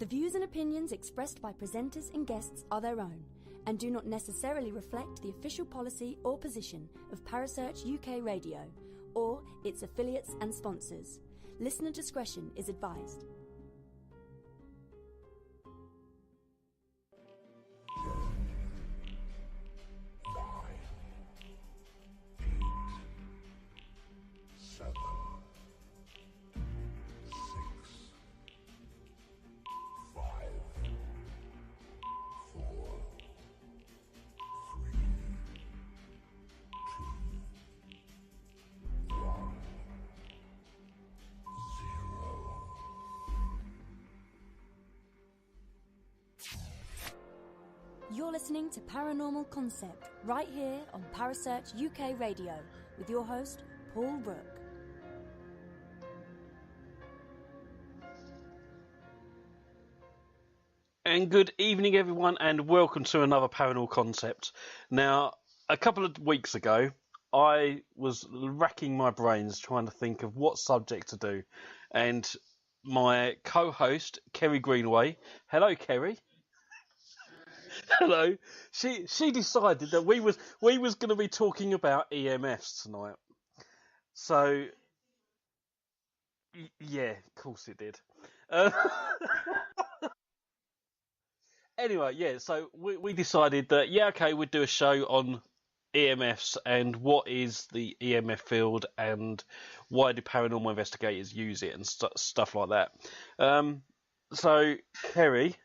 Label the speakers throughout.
Speaker 1: The views and opinions expressed by presenters and guests are their own and do not necessarily reflect the official policy or position of Parasearch UK Radio or its affiliates and sponsors. Listener discretion is advised. You're listening to Paranormal Concept right here on Parasearch UK Radio with your host, Paul Brook.
Speaker 2: And good evening, everyone, and welcome to another Paranormal Concept. Now, a couple of weeks ago, I was racking my brains trying to think of what subject to do. And my co-host, Kerry Greenaway, hello, Kerry. Hello. She decided that we was going to be talking about EMFs tonight. So, yeah, of course it did. Anyway, yeah, so we decided that, yeah, okay, we'd do a show on EMFs and what is the EMF field and why do paranormal investigators use it and stuff like that. So, Kerry,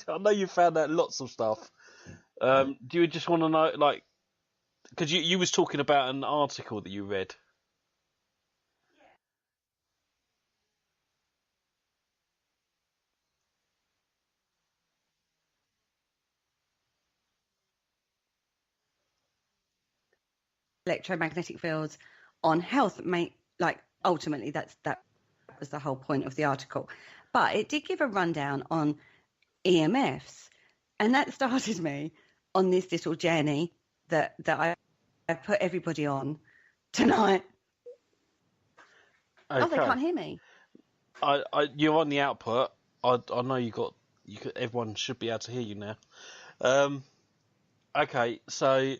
Speaker 2: I know you found out lots of stuff. Do you just want to know, like, because you was talking about an article that you read.
Speaker 3: Electromagnetic fields on health, ultimately that was the whole point of the article. But it did give a rundown on EMFs, and that started me on this little journey that I put everybody on tonight.
Speaker 2: Okay.
Speaker 3: Oh, they can't hear me.
Speaker 2: You're on the output. I know everyone should be able to hear you now. Okay, so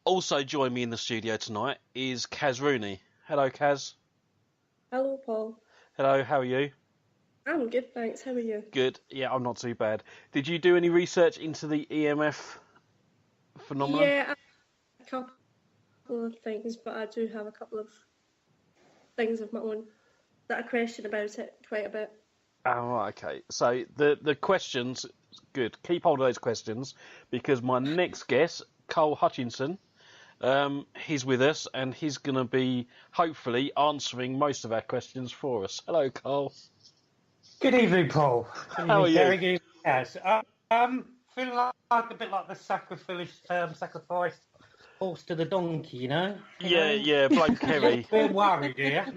Speaker 2: also joining me in the studio tonight is Kaz Rooney. Hello, Kaz.
Speaker 4: Hello, Paul.
Speaker 2: Hello, how are you?
Speaker 4: I'm good, thanks. How are you?
Speaker 2: Good. Yeah, I'm not too bad. Did you do any research into the EMF phenomenon?
Speaker 4: Yeah, a couple of things, but I do have a couple of things of my own that I question about it quite a bit.
Speaker 2: Oh, right, okay. So the questions, good. Keep hold of those questions because my next guest, Cole Hutchinson, he's with us and he's going to be hopefully answering most of our questions for us. Hello, Cole.
Speaker 5: Good evening, Paul.
Speaker 2: How are you?
Speaker 5: Yes. Feeling like a bit like the sacrifice horse to the donkey, you know?
Speaker 2: Yeah, blame Kerry.
Speaker 5: Bit worried, yeah.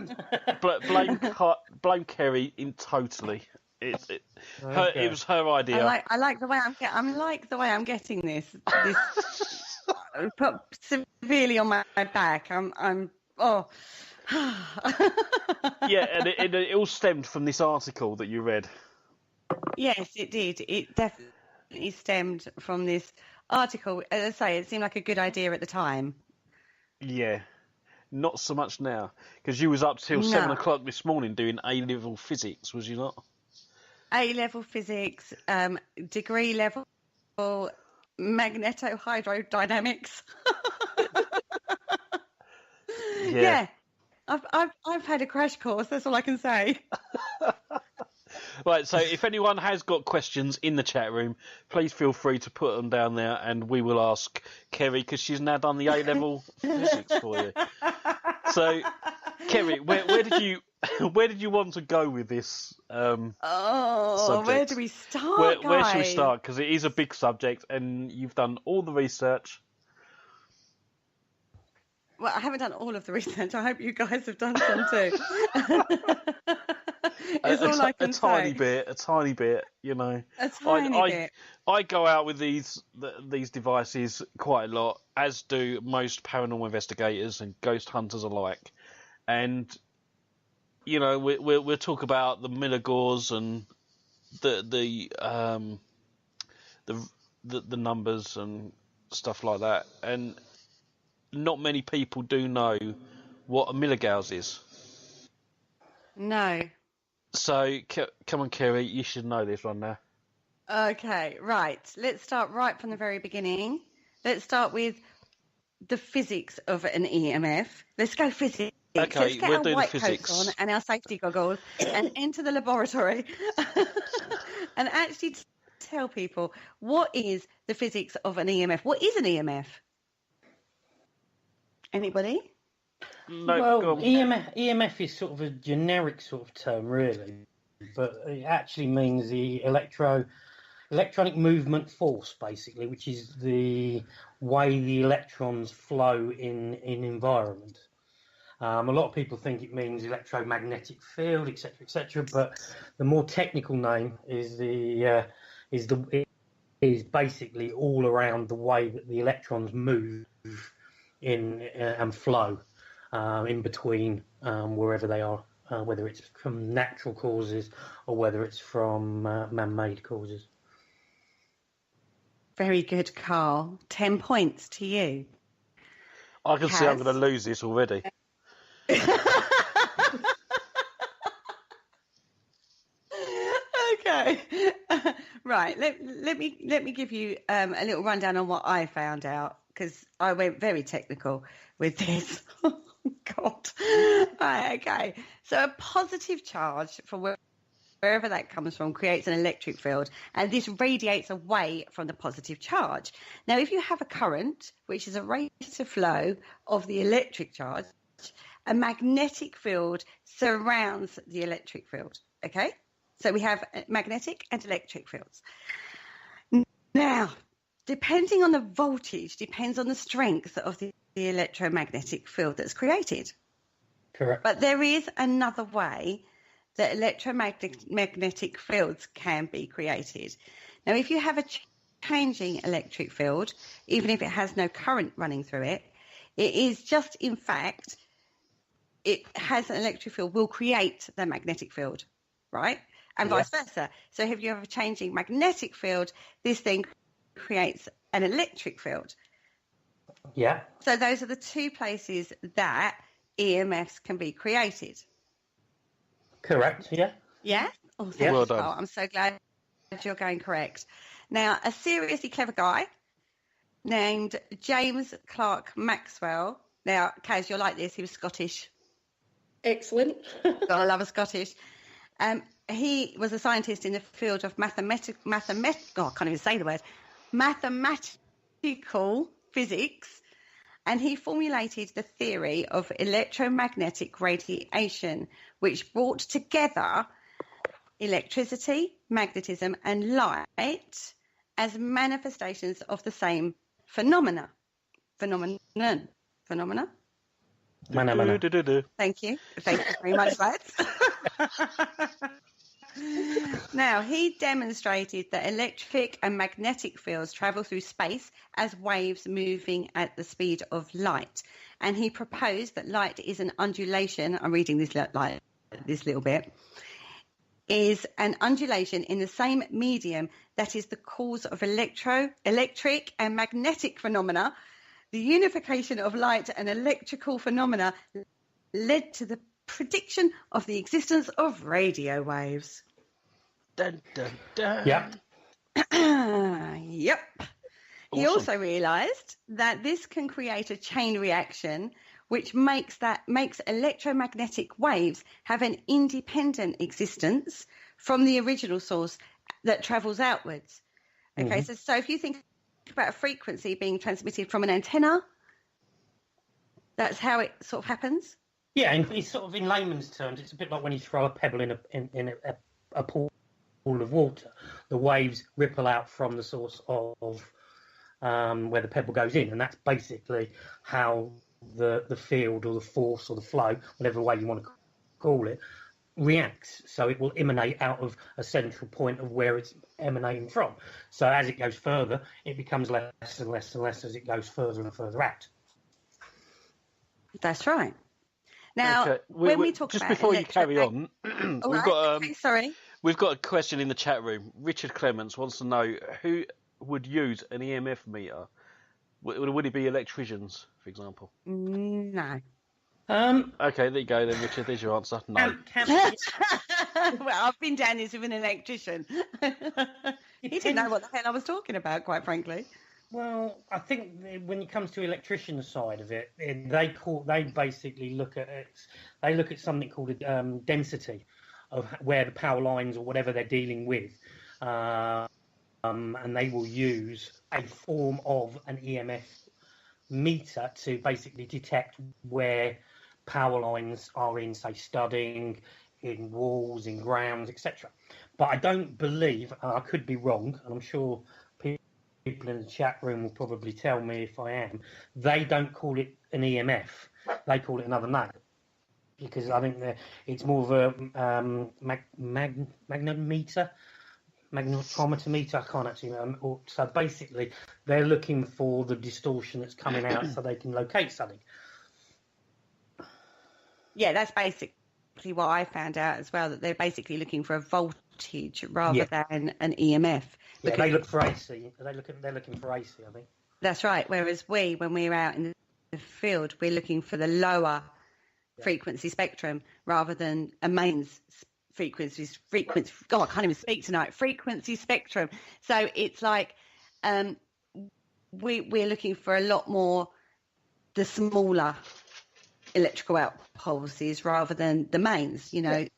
Speaker 2: Blame Kerry totally. It was her idea.
Speaker 3: I like the way I'm getting this put severely on my back.
Speaker 2: Yeah, and it all stemmed from this article that you read.
Speaker 3: Yes, it did. It definitely stemmed from this article. As I say, it seemed like a good idea at the time.
Speaker 2: Yeah, not so much now, because you was up till 7 o'clock this morning doing A-level physics, was you not?
Speaker 3: A-level physics, degree level magnetohydrodynamics. Yeah. I've had a crash course. That's all I can say.
Speaker 2: Right. So, if anyone has got questions in the chat room, please feel free to put them down there, and we will ask Kerry because she's now done the A-level physics for you. So, Kerry, where did you want to go with this? Subject?
Speaker 3: Where do we start?
Speaker 2: Where should we start? Because it is a big subject, and you've done all the research.
Speaker 3: Well, I haven't done all of the research. I hope you guys have done some too. A
Speaker 2: tiny bit, you know.
Speaker 3: A tiny bit.
Speaker 2: I go out with these devices quite a lot, as do most paranormal investigators and ghost hunters alike. And you know, we'll talk about the Milligores and the numbers and stuff like that, and not many people do know what a milligauss is.
Speaker 3: No.
Speaker 2: So come on, Kerry, you should know this one now.
Speaker 3: Okay, right. Let's start right from the very beginning. Let's start with the physics of an EMF. Let's go physics.
Speaker 2: Okay,
Speaker 3: Let's get
Speaker 2: we'll
Speaker 3: our
Speaker 2: do the
Speaker 3: white
Speaker 2: physics.
Speaker 3: coats on and our safety goggles and enter the laboratory and actually tell people what is the physics of an EMF. What is an EMF? Anybody?
Speaker 2: No,
Speaker 5: Well, EMF is sort of a generic sort of term, really, but it actually means the electronic movement force, basically, which is the way the electrons flow in environment. A lot of people think it means electromagnetic field, etc., but the more technical name is basically all around the way that the electrons move in and flow in between wherever they are, whether it's from natural causes or whether it's from man-made causes.
Speaker 3: Very good, Carl. 10 points to you.
Speaker 2: I can see I'm going to lose this already.
Speaker 3: Okay. Right. Let me give you a little rundown on what I found out, because I went very technical with this. Oh, God. Right, okay. So a positive charge from wherever that comes from creates an electric field, and this radiates away from the positive charge. Now, if you have a current, which is a rate of flow of the electric charge, a magnetic field surrounds the electric field. Okay? So we have magnetic and electric fields. Now, depending on the voltage, depends on the strength of the electromagnetic field that's created.
Speaker 5: Correct.
Speaker 3: But there is another way that electromagnetic fields can be created. Now, if you have a changing electric field, even if it has no current running through it, it is just, in fact, it has an electric field, will create the magnetic field, right? And vice versa. So if you have a changing magnetic field, this thing creates an electric field.
Speaker 5: Yeah.
Speaker 3: So those are the two places that EMFs can be created.
Speaker 5: Correct, yeah.
Speaker 3: Yeah? Oh, thank
Speaker 2: Well
Speaker 3: you,
Speaker 2: done.
Speaker 3: Carl. I'm so glad you're going correct. Now, a seriously clever guy named James Clerk Maxwell. Now, Kaz, you're like this. He was Scottish.
Speaker 4: Excellent.
Speaker 3: Gotta love a Scottish. He was a scientist in the field of mathematical physics, and he formulated the theory of electromagnetic radiation, which brought together electricity, magnetism, and light as manifestations of the same phenomenon.
Speaker 5: Phenomena.
Speaker 3: Thank you very much, lads. Now, he demonstrated that electric and magnetic fields travel through space as waves moving at the speed of light. And he proposed that light is an undulation. I'm reading this little bit. Is an undulation in the same medium that is the cause of electric and magnetic phenomena. The unification of light and electrical phenomena led to the prediction of the existence of radio waves.
Speaker 2: Dun, dun, dun.
Speaker 5: Yeah.
Speaker 3: Yep. He
Speaker 2: Awesome.
Speaker 3: also realised that this can create a chain reaction, which makes electromagnetic waves have an independent existence from the original source that travels outwards. Okay, so if you think about a frequency being transmitted from an antenna, that's how it sort of happens.
Speaker 5: Yeah, and it's sort of in layman's terms, it's a bit like when you throw a pebble in a pool of water. The waves ripple out from the source of where the pebble goes in, and that's basically how the field or the force or the flow, whatever way you want to call it, reacts. So it will emanate out of a central point of where it's emanating from. So as it goes further, it becomes less and less and less as it goes further and further out.
Speaker 3: That's right. Now,
Speaker 2: Okay.
Speaker 3: when we talk
Speaker 2: just
Speaker 3: about
Speaker 2: before you carry on,
Speaker 3: All right, okay, sorry.
Speaker 2: We've got a question in the chat room. Richard Clements wants to know who would use an EMF meter. Would it be electricians, for example?
Speaker 3: No.
Speaker 2: Okay, there you go then, Richard. There's your answer. No.
Speaker 3: Well, I've been down this with an electrician. He didn't know what the hell I was talking about, quite frankly.
Speaker 5: Well, I think when it comes to electrician side of it, they basically look at it. They look at something called a density of where the power lines or whatever they're dealing with, and they will use a form of an EMF meter to basically detect where power lines are in, say, studding, in walls, in grounds, etc. But I don't believe, and I could be wrong, and I'm sure people in the chat room will probably tell me if I am, they don't call it an EMF. They call it another name. Because I think it's more of a magnetometer, I can't actually so basically, they're looking for the distortion that's coming out so they can locate something.
Speaker 3: Yeah, that's basically what I found out as well, that they're basically looking for a voltage rather than an EMF.
Speaker 5: Yeah, they look for AC. They're looking for AC, I think.
Speaker 3: That's right. Whereas when we're out in the field, we're looking for the lower frequency spectrum rather than a mains frequency. God, I can't even speak tonight. Frequency spectrum. So it's like we're looking for a lot more the smaller electrical out pulses rather than the mains, don't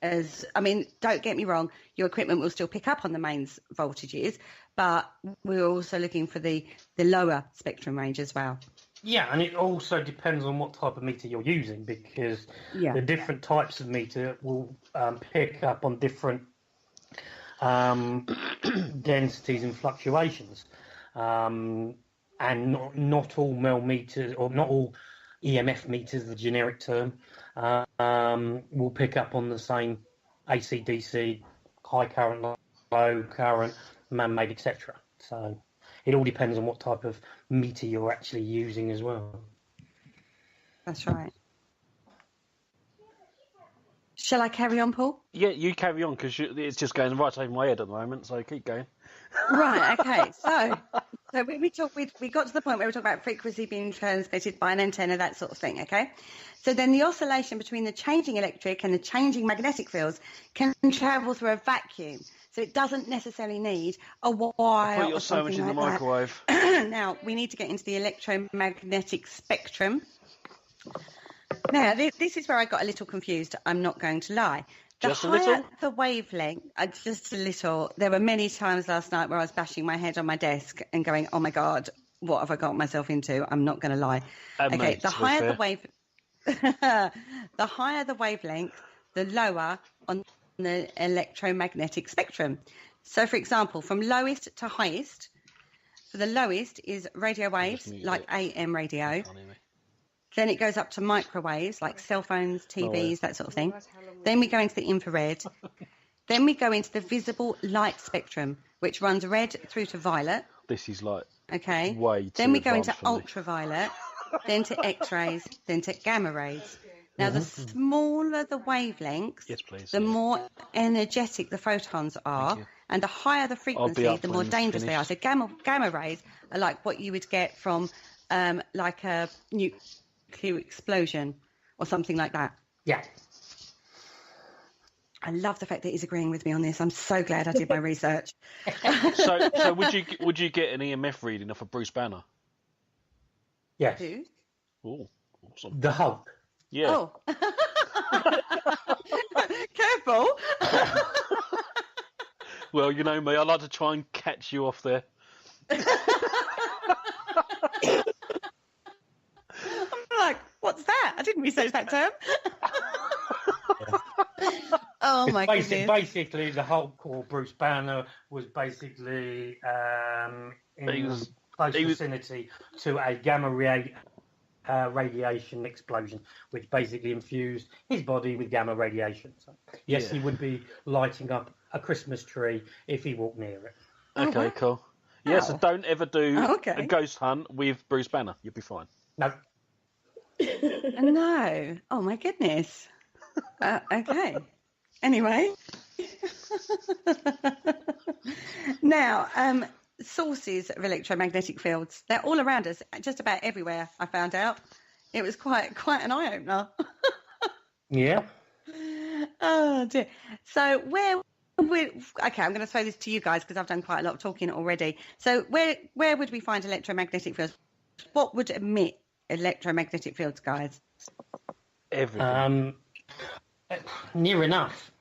Speaker 3: get me wrong, your equipment will still pick up on the mains voltages, but we're also looking for the lower spectrum range as well.
Speaker 5: Yeah, and it also depends on what type of meter you're using, because the different types of meter will pick up on different densities and fluctuations. And not all mel meters, or not all EMF meters, the generic term, will pick up on the same AC, DC, high current, low current, man-made, etc. So it all depends on what type of meter you're actually using as well.
Speaker 3: That's right. Shall I carry on, Paul?
Speaker 2: Yeah, you carry on, because it's just going right over my head at the moment, so keep going.
Speaker 3: Right, okay. So we got to the point where we talk about frequency being transmitted by an antenna, that sort of thing, okay? So then the oscillation between the changing electric and the changing magnetic fields can travel through a vacuum. So it doesn't necessarily need a wire
Speaker 2: Put your
Speaker 3: or something
Speaker 2: sandwich in the
Speaker 3: like
Speaker 2: microwave.
Speaker 3: Now, we need to get into the electromagnetic spectrum. Now, this is where I got a little confused, I'm not going to lie.
Speaker 2: Just a little?
Speaker 3: The wavelength, just a little. There were many times last night where I was bashing my head on my desk and going, oh my God, what have I got myself into? I'm not going to lie. Okay, the higher the wavelength, the lower on the electromagnetic spectrum. So, for example, from lowest to highest, for the lowest is radio waves, like AM radio. Then it goes up to microwaves, like cell phones, TVs, that sort of thing. Then we go into the infrared. Then we go into the visible light spectrum, which runs red through to violet.
Speaker 2: This is like
Speaker 3: way too Then we go into ultraviolet, then to X-rays, then to gamma rays. Now, the smaller the wavelengths, the more energetic the photons are, and the higher the frequency, the more dangerous they are. So gamma rays are like what you would get from like a nuclear explosion or something like that.
Speaker 5: Yeah.
Speaker 3: I love the fact that he's agreeing with me on this. I'm so glad I did my research.
Speaker 2: So would you get an EMF reading off of Bruce Banner?
Speaker 5: Yes.
Speaker 3: Who?
Speaker 2: Oh, awesome.
Speaker 5: The Hulk.
Speaker 2: Yeah.
Speaker 3: Oh. Careful.
Speaker 2: Well, you know me, I like to try and catch you off there.
Speaker 3: I'm like, what's that? I didn't research that term. Oh my goodness.
Speaker 5: Basically, the Hulk or Bruce Banner was basically in close vicinity to a gamma ray radiation explosion, which basically infused his body with gamma radiation. So, yes, he would be lighting up a Christmas tree if he walked near it.
Speaker 2: Okay, cool. Yeah, so don't ever do a ghost hunt with Bruce Banner. You'll be fine.
Speaker 5: No.
Speaker 3: No. Oh my goodness. Okay. Anyway. Now, sources of electromagnetic fields, they're all around us, just about everywhere, I found out. It was quite an eye-opener.
Speaker 5: Yeah.
Speaker 3: Oh, dear. So okay, I'm going to throw this to you guys because I've done quite a lot of talking already. So where would we find electromagnetic fields? What would emit electromagnetic fields, guys?
Speaker 2: Everything.
Speaker 5: Near enough.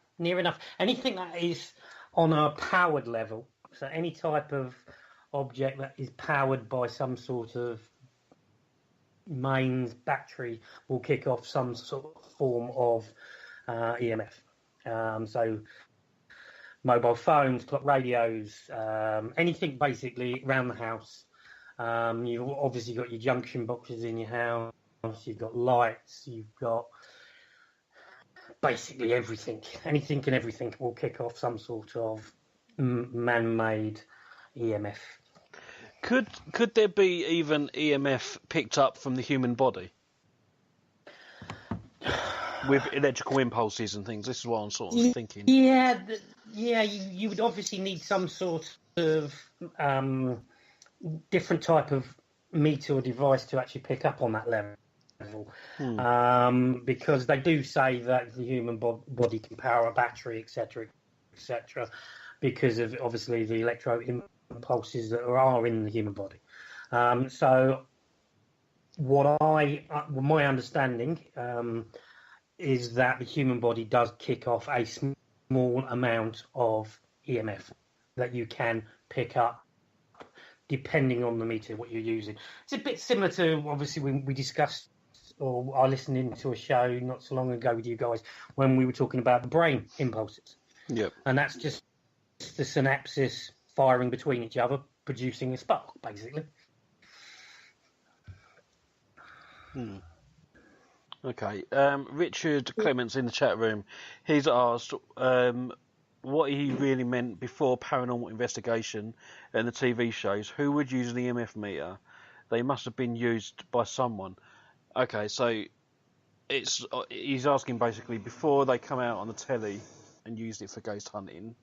Speaker 5: Anything that is on a powered level, so any type of object that is powered by some sort of mains battery will kick off some sort of form of EMF. So mobile phones, clock radios, anything basically around the house. You've obviously got your junction boxes in your house, you've got lights, you've got basically everything. Anything and everything will kick off some sort of man-made EMF.
Speaker 2: Could there be even EMF picked up from the human body? With electrical impulses and things. This is what I'm sort of thinking.
Speaker 5: Yeah, you would obviously need some sort of different type of meter or device to actually pick up on that level. Because they do say that the human body can power a battery, etc., because of obviously the electro impulses that are in the human body. So my understanding is that the human body does kick off a small amount of EMF that you can pick up depending on the meter, what you're using. It's a bit similar to, obviously, when we discussed, or I listened into a show not so long ago with you guys when we were talking about the brain impulses.
Speaker 2: Yep.
Speaker 5: And that's just the synapses firing between each other, producing a spark, basically.
Speaker 2: Okay. Richard Clements in the chat room, he's asked what he really meant before Paranormal Investigation and the TV shows. Who would use an EMF meter? They must have been used by someone. Okay, so he's asking basically before they come out on the telly and used it for ghost hunting,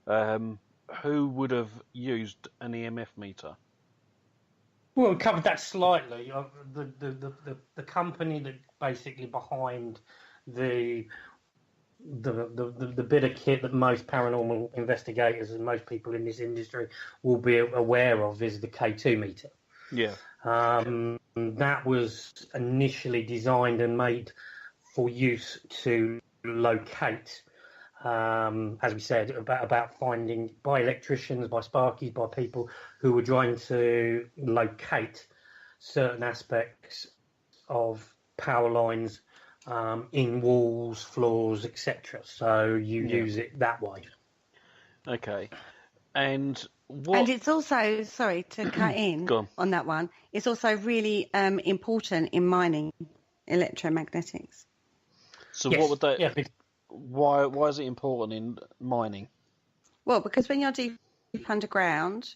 Speaker 2: who would have used an EMF meter?
Speaker 5: Well, we covered that slightly. The company that basically behind the bit of kit that most paranormal investigators and most people in this industry will be aware of is the K2 meter.
Speaker 2: Yeah.
Speaker 5: That was initially designed and made for use to locate, as we said, about finding by electricians, by sparkies, by people who were trying to locate certain aspects of power lines in walls, floors, etc. So you use it that way.
Speaker 2: Okay. And what...
Speaker 3: And it's also, sorry to cut in on that one, it's also really important in mining electromagnetics.
Speaker 2: So
Speaker 5: yes.
Speaker 2: what would that...
Speaker 5: Yeah.
Speaker 2: Why is it important in mining?
Speaker 3: Well, because when you're deep underground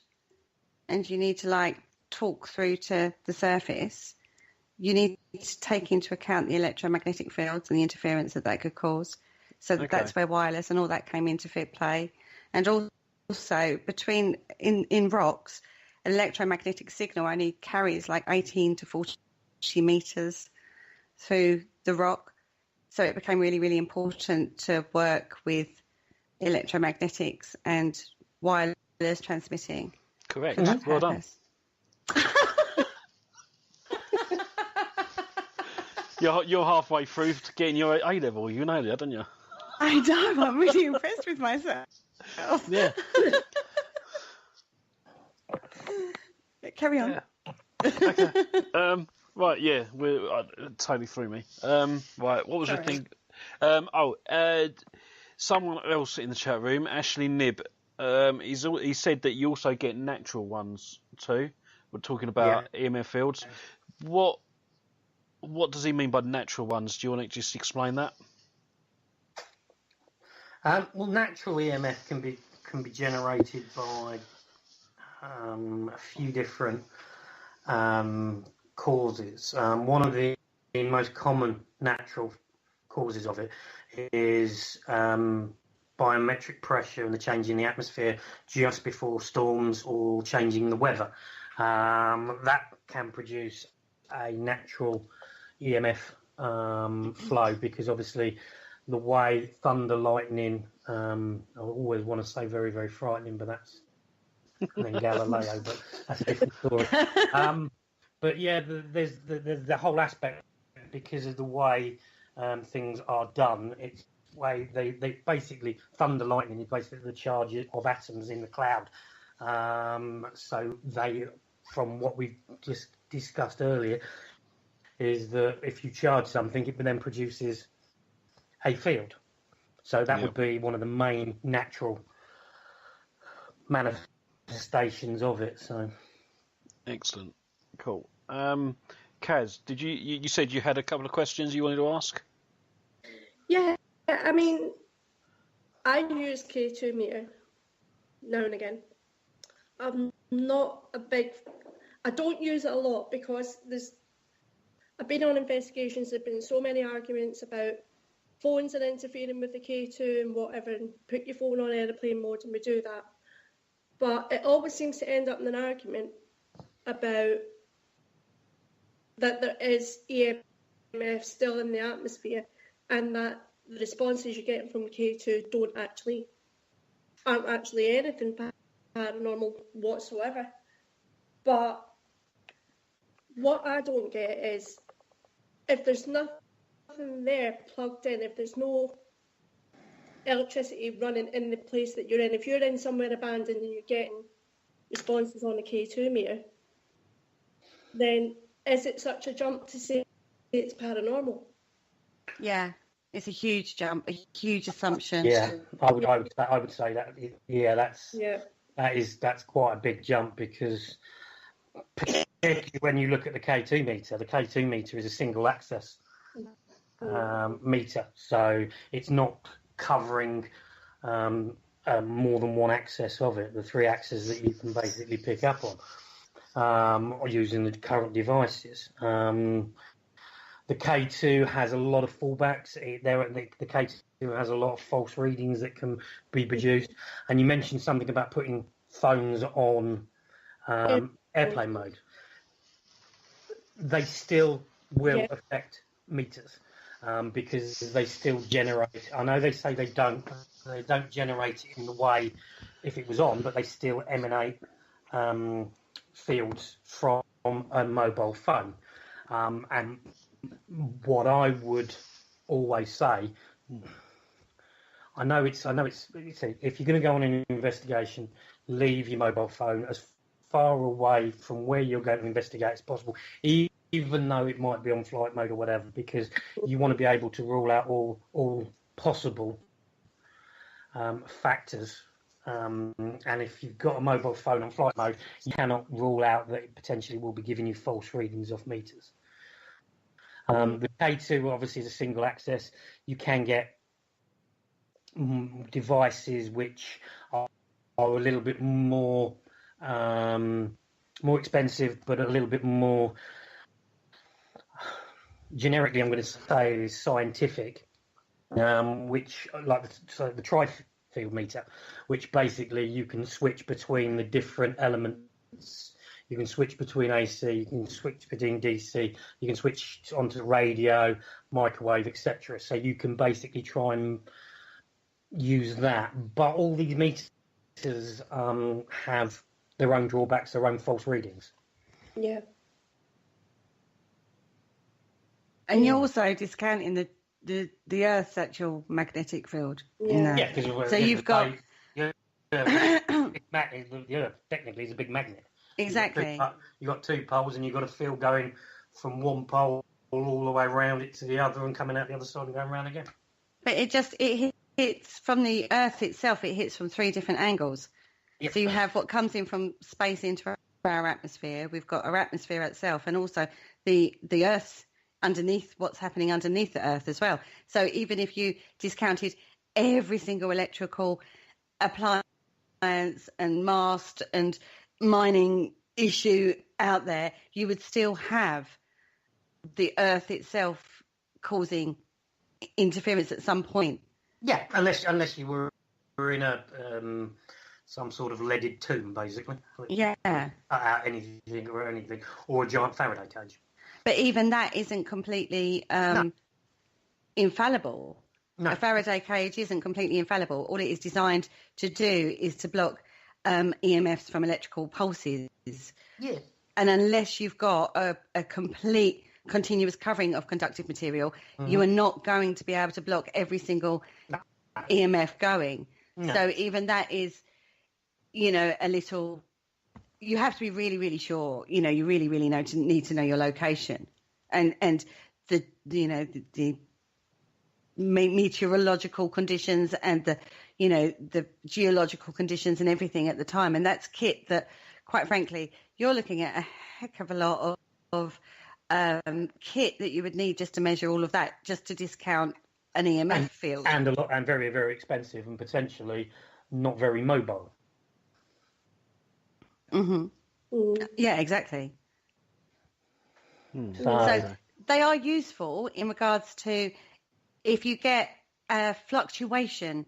Speaker 3: and you need to talk through to the surface, you need to take into account the electromagnetic fields and the interference that could cause. So that's where wireless and all that came into play. And also between in rocks, an electromagnetic signal only carries 18 to 40 meters through the rock. So it became really, really important to work with electromagnetics and wireless transmitting.
Speaker 2: Correct. Well done. You're halfway through to getting your A level. You know that, don't you?
Speaker 3: I know. I'm really impressed with myself.
Speaker 2: Yeah.
Speaker 3: Carry on.
Speaker 2: Yeah. Okay. Right. Yeah. We're totally threw me. Right. What was the thing? Someone else in the chat room, Ashley Nibb. He said that you also get natural ones too. We're talking about EMF fields. What does he mean by natural ones? Do you want to just explain that?
Speaker 5: Well, natural EMF can be generated by a few different causes. One of the most common natural causes of it is biometric pressure and the change in the atmosphere just before storms or changing the weather. That can produce a natural EMF flow, because obviously the way thunder, lightning, I always want to say very, very frightening, but that's, and then Galileo, but that's a different story. But yeah, there's the whole aspect, because of the way things are done. It's way they basically, thunder, lightning is basically the charge of atoms in the cloud. So they, from what we've just discussed earlier, is that if you charge something, it then produces a field. So that would be one of the main natural manifestations of it. So
Speaker 2: excellent, cool. Kaz, did you said you had a couple of questions you wanted to ask?
Speaker 4: Yeah, I mean, I use K2 meter now and again. I'm not a big, I don't use it a lot because I've been on investigations, there have been so many arguments about phones are interfering with the K2 and whatever, and put your phone on airplane mode and we do that. But it always seems to end up in an argument about that there is EMF still in the atmosphere, and that the responses you're getting from K2 aren't actually anything paranormal whatsoever. But what I don't get is, if there's nothing there plugged in, if there's no electricity running in the place that you're in, if you're in somewhere abandoned and you're getting responses on the K2 meter, then is it such a jump to say it's paranormal?
Speaker 3: Yeah, it's a huge jump, a huge assumption.
Speaker 5: yeah, I would say that. Yeah, that's quite a big jump, because particularly when you look at the K2 meter is a single access meter, so it's not covering more than one access of it, the 3 accesses that you can basically pick up on or using the current devices. The K2 has a lot of fallbacks. The K2 has a lot of false readings that can be produced. And you mentioned something about putting phones on airplane mode. They still will affect meters, because they still generate. I know they say they don't generate it in the way if it was on, but they still emanate fields from a mobile phone. And what I would always say, I know it's if you're going to go on an investigation, leave your mobile phone as far away from where you're going to investigate as possible, even though it might be on flight mode or whatever, because you want to be able to rule out all possible factors. And if you've got a mobile phone on flight mode, you cannot rule out that it potentially will be giving you false readings off meters. The K2 obviously is a single access. You can get devices which are a little bit more expensive, but a little bit more generically, I'm going to say, is scientific, which like the tri-field meter, which basically you can switch between the different elements. You can switch between AC, you can switch between DC, you can switch onto radio, microwave, etc. So you can basically try and use that. But all these meters have their own drawbacks, their own false readings.
Speaker 4: Yeah.
Speaker 3: And you're also discounting the Earth's actual magnetic field.
Speaker 4: Yeah.
Speaker 5: Because
Speaker 3: so you've got
Speaker 5: the Earth technically is a big magnet.
Speaker 3: Exactly.
Speaker 5: You've got 2 poles, and you've got a field going from one pole all the way around it to the other, and coming out the other side and going around again.
Speaker 3: But it hits from the Earth itself. It hits from 3 different angles. Yep. So you have what comes in from space into our atmosphere. We've got our atmosphere itself, and also the Earth underneath, what's happening underneath the Earth as well. So even if you discounted every single electrical appliance and mast and mining issue out there, you would still have the Earth itself causing interference at some point.
Speaker 5: Yeah, unless you were in a some sort of leaded tomb, basically.
Speaker 3: Yeah.
Speaker 5: Out anything, or a giant Faraday cage.
Speaker 3: But even that isn't completely infallible.
Speaker 5: No.
Speaker 3: A Faraday cage isn't completely infallible. All it is designed to do is to block EMFs from electrical pulses.
Speaker 5: Yeah.
Speaker 3: And unless you've got a complete continuous covering of conductive material, you are not going to be able to block every single EMF going.
Speaker 5: No.
Speaker 3: So even that is, a little. You have to be really, really sure. You really, really need to know your location, and the meteorological conditions and the geological conditions and everything at the time. And that's kit that, quite frankly, you're looking at a heck of a lot of kit that you would need just to measure all of that, just to discount an EMF field.
Speaker 5: And a lot, and very, very expensive, and potentially not very mobile.
Speaker 3: Yeah, exactly.
Speaker 5: So
Speaker 3: they are useful in regards to if you get a fluctuation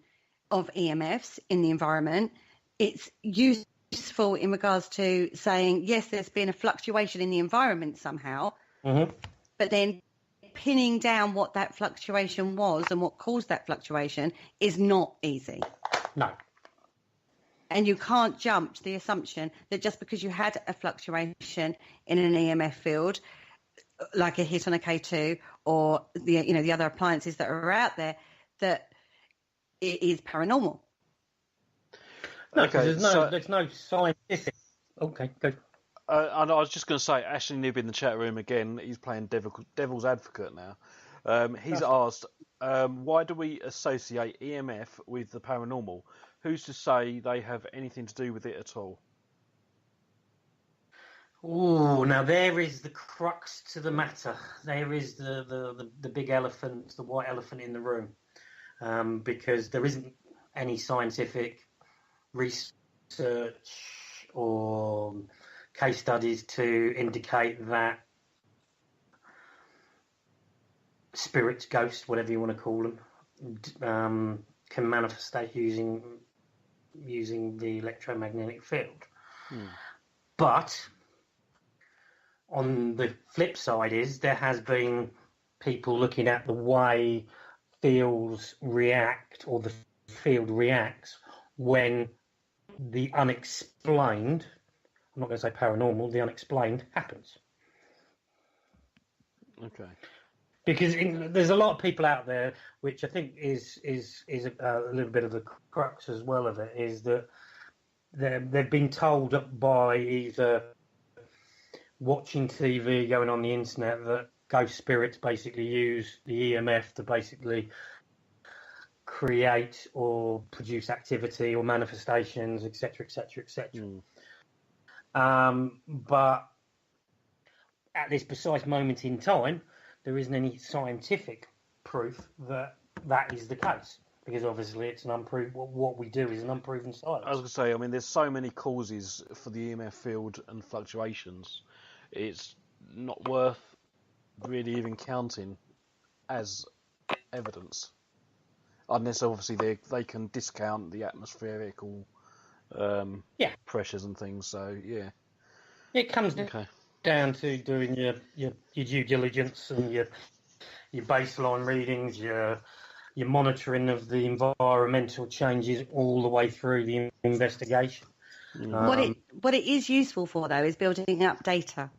Speaker 3: of EMFs in the environment, it's useful in regards to saying, yes, there's been a fluctuation in the environment somehow, but then pinning down what that fluctuation was and what caused that fluctuation is not easy.
Speaker 5: No.
Speaker 3: And you can't jump to the assumption that just because you had a fluctuation in an EMF field, like a hit on a K2 or the other appliances that are out there, that it is paranormal.
Speaker 5: No, okay, there's no scientific. Okay, go.
Speaker 2: And I was just going to say, Ashley Nib in the chat room again. He's playing devil's advocate now. He's asked, why do we associate EMF with the paranormal? Who's to say they have anything to do with it at all?
Speaker 5: Oh, now there is the crux to the matter. There is the big elephant, the white elephant in the room, because there isn't any scientific research or case studies to indicate that spirits, ghosts, whatever you want to call them, can manifest using the electromagnetic field. But on the flip side is there has been people looking at the way fields react, or the field reacts, when the unexplained, I'm not going to say paranormal, the unexplained happens.
Speaker 2: Okay.
Speaker 5: Because there's a lot of people out there, which I think is a little bit of the crux as well of it, is that they've been told by either watching TV, going on the internet, that ghost spirits basically use the EMF to basically create or produce activity or manifestations, etc., etc., etc. But at this precise moment in time, there isn't any scientific proof that that is the case, because obviously it's an unproven. What we do is an unproven science.
Speaker 2: I was going to say, I mean, there's so many causes for the EMF field and fluctuations. It's not worth really even counting as evidence, unless obviously they can discount the atmospherical pressures and things. So yeah,
Speaker 5: it comes down to doing your due diligence and your baseline readings, your monitoring of the environmental changes all the way through the investigation.
Speaker 3: What it is useful for, though, is building up data.